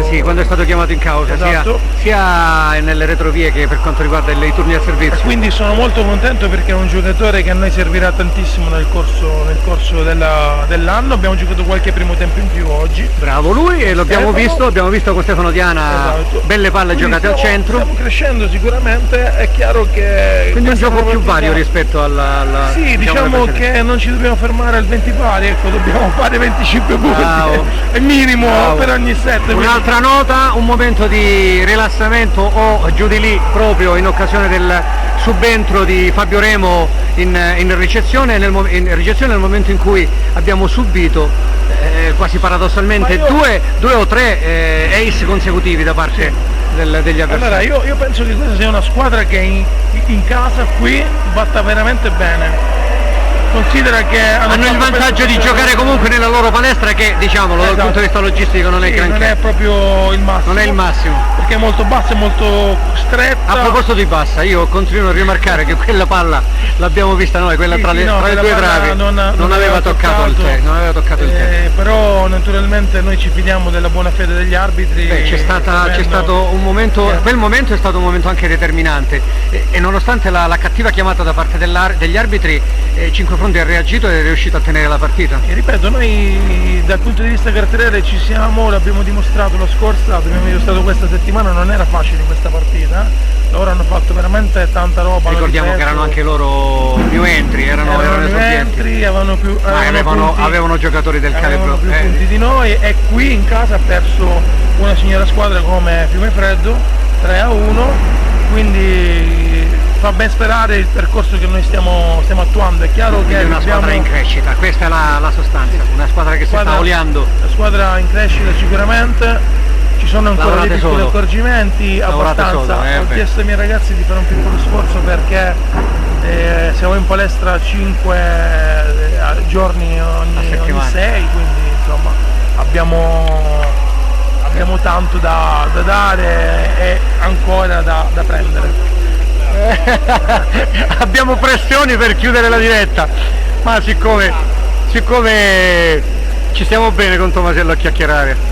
sì, quando è stato chiamato in causa, esatto. sia nelle retrovie che per quanto riguarda i turni a servizio. E quindi sono molto contento perché è un giocatore che a noi servirà tantissimo nel corso dell'anno. Abbiamo giocato qualche primo tempo in più oggi. Bravo lui, e abbiamo visto con Stefano Diana, esatto. Belle palle quindi giocate al centro. Stiamo crescendo sicuramente, è chiaro che... Quindi un gioco più vario rispetto alla sì, diciamo che non ci dobbiamo fermare al 20 pari, ecco, dobbiamo fare 25 punti. È minimo. Bravo. Per ogni set. Un'altra nota, un momento di rilassamento o giù di lì proprio in occasione del subentro di Fabio Remo in ricezione nel momento in cui abbiamo subito quasi paradossalmente due o tre ace consecutivi da parte degli avversari. Allora io penso che questa sia una squadra che in casa qui batta veramente bene. Considera che hanno il vantaggio di giocare comunque nella loro palestra che, diciamolo, dal punto di vista logistico non è granché. Non è proprio il massimo. Non è il massimo. Perché è molto bassa e molto stretta. A proposito di bassa, io continuo a rimarcare che quella palla l'abbiamo vista noi, quella tra le due travi, non aveva toccato il terreno. Però naturalmente noi ci fidiamo della buona fede degli arbitri. C'è stato un momento, quel momento è stato un momento anche determinante e nonostante la cattiva chiamata da parte degli arbitri, Cinque Fronti ha reagito ed è riuscito a tenere la partita. E ripeto, noi dal punto di vista caratteriale ci siamo, l'abbiamo dimostrato la scorsa, l'abbiamo dimostrato questa settimana, non era facile questa partita. Loro hanno fatto veramente tanta roba. Ricordiamo che erano anche loro new entry, erano esordienti. Avevano giocatori del calibro. Più punti di noi e qui in casa ha perso una signora squadra come Fiumefreddo 3-1, quindi fa ben sperare il percorso che noi stiamo attuando. È chiaro che è una squadra in crescita, questa è la sostanza, una squadra che si sta oliando. La squadra in crescita sicuramente. Ci sono ancora dei piccoli accorgimenti, abbastanza. Ho chiesto ai miei ragazzi di fare un piccolo sforzo perché siamo in palestra 5 giorni ogni 6, quindi insomma abbiamo tanto da dare e ancora da prendere. Abbiamo pressioni per chiudere la diretta, ma siccome ci stiamo bene con Tomasello a chiacchierare.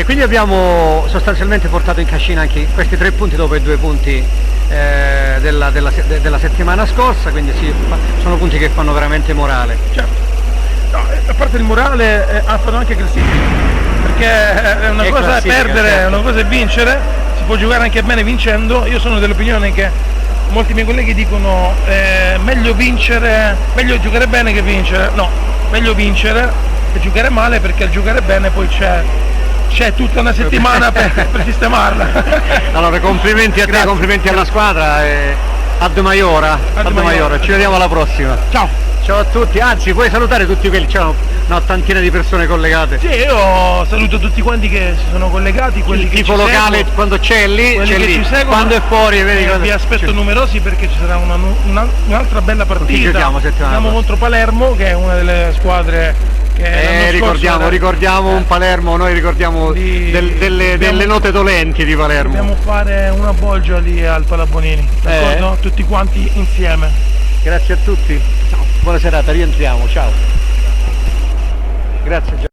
Quindi abbiamo sostanzialmente portato in cascina anche questi 3 punti dopo i 2 punti della settimana scorsa, quindi sì, sono punti che fanno veramente morale. Certo. No, a parte il morale fanno anche classifica, perché è una cosa è perdere, certo. Una cosa è vincere, si può giocare anche bene vincendo. Io sono dell'opinione che molti miei colleghi dicono meglio giocare bene che vincere. No, meglio vincere che giocare male, perché al giocare bene poi c'è tutta una settimana per sistemarla. Allora complimenti a te, complimenti alla squadra e a Maiora, ci vediamo alla prossima. Ciao! Ciao a tutti, anzi puoi salutare tutti quelli, c'è una tantina di persone collegate. Sì, io saluto tutti quanti che si sono collegati, quelli il che tipo ci locale seguono, quando c'è lì, ci seguono, quando è fuori vedi vi aspetto numerosi perché ci sarà un'altra bella partita. Siamo contro Palermo, che è una delle squadre che ricordiamo un Palermo, noi ricordiamo delle note dolenti di Palermo. Dobbiamo fare una bolgia lì al Palabonini, d'accordo? Tutti quanti insieme. Grazie a tutti. Ciao. Buona serata, rientriamo, ciao. Grazie Gianni.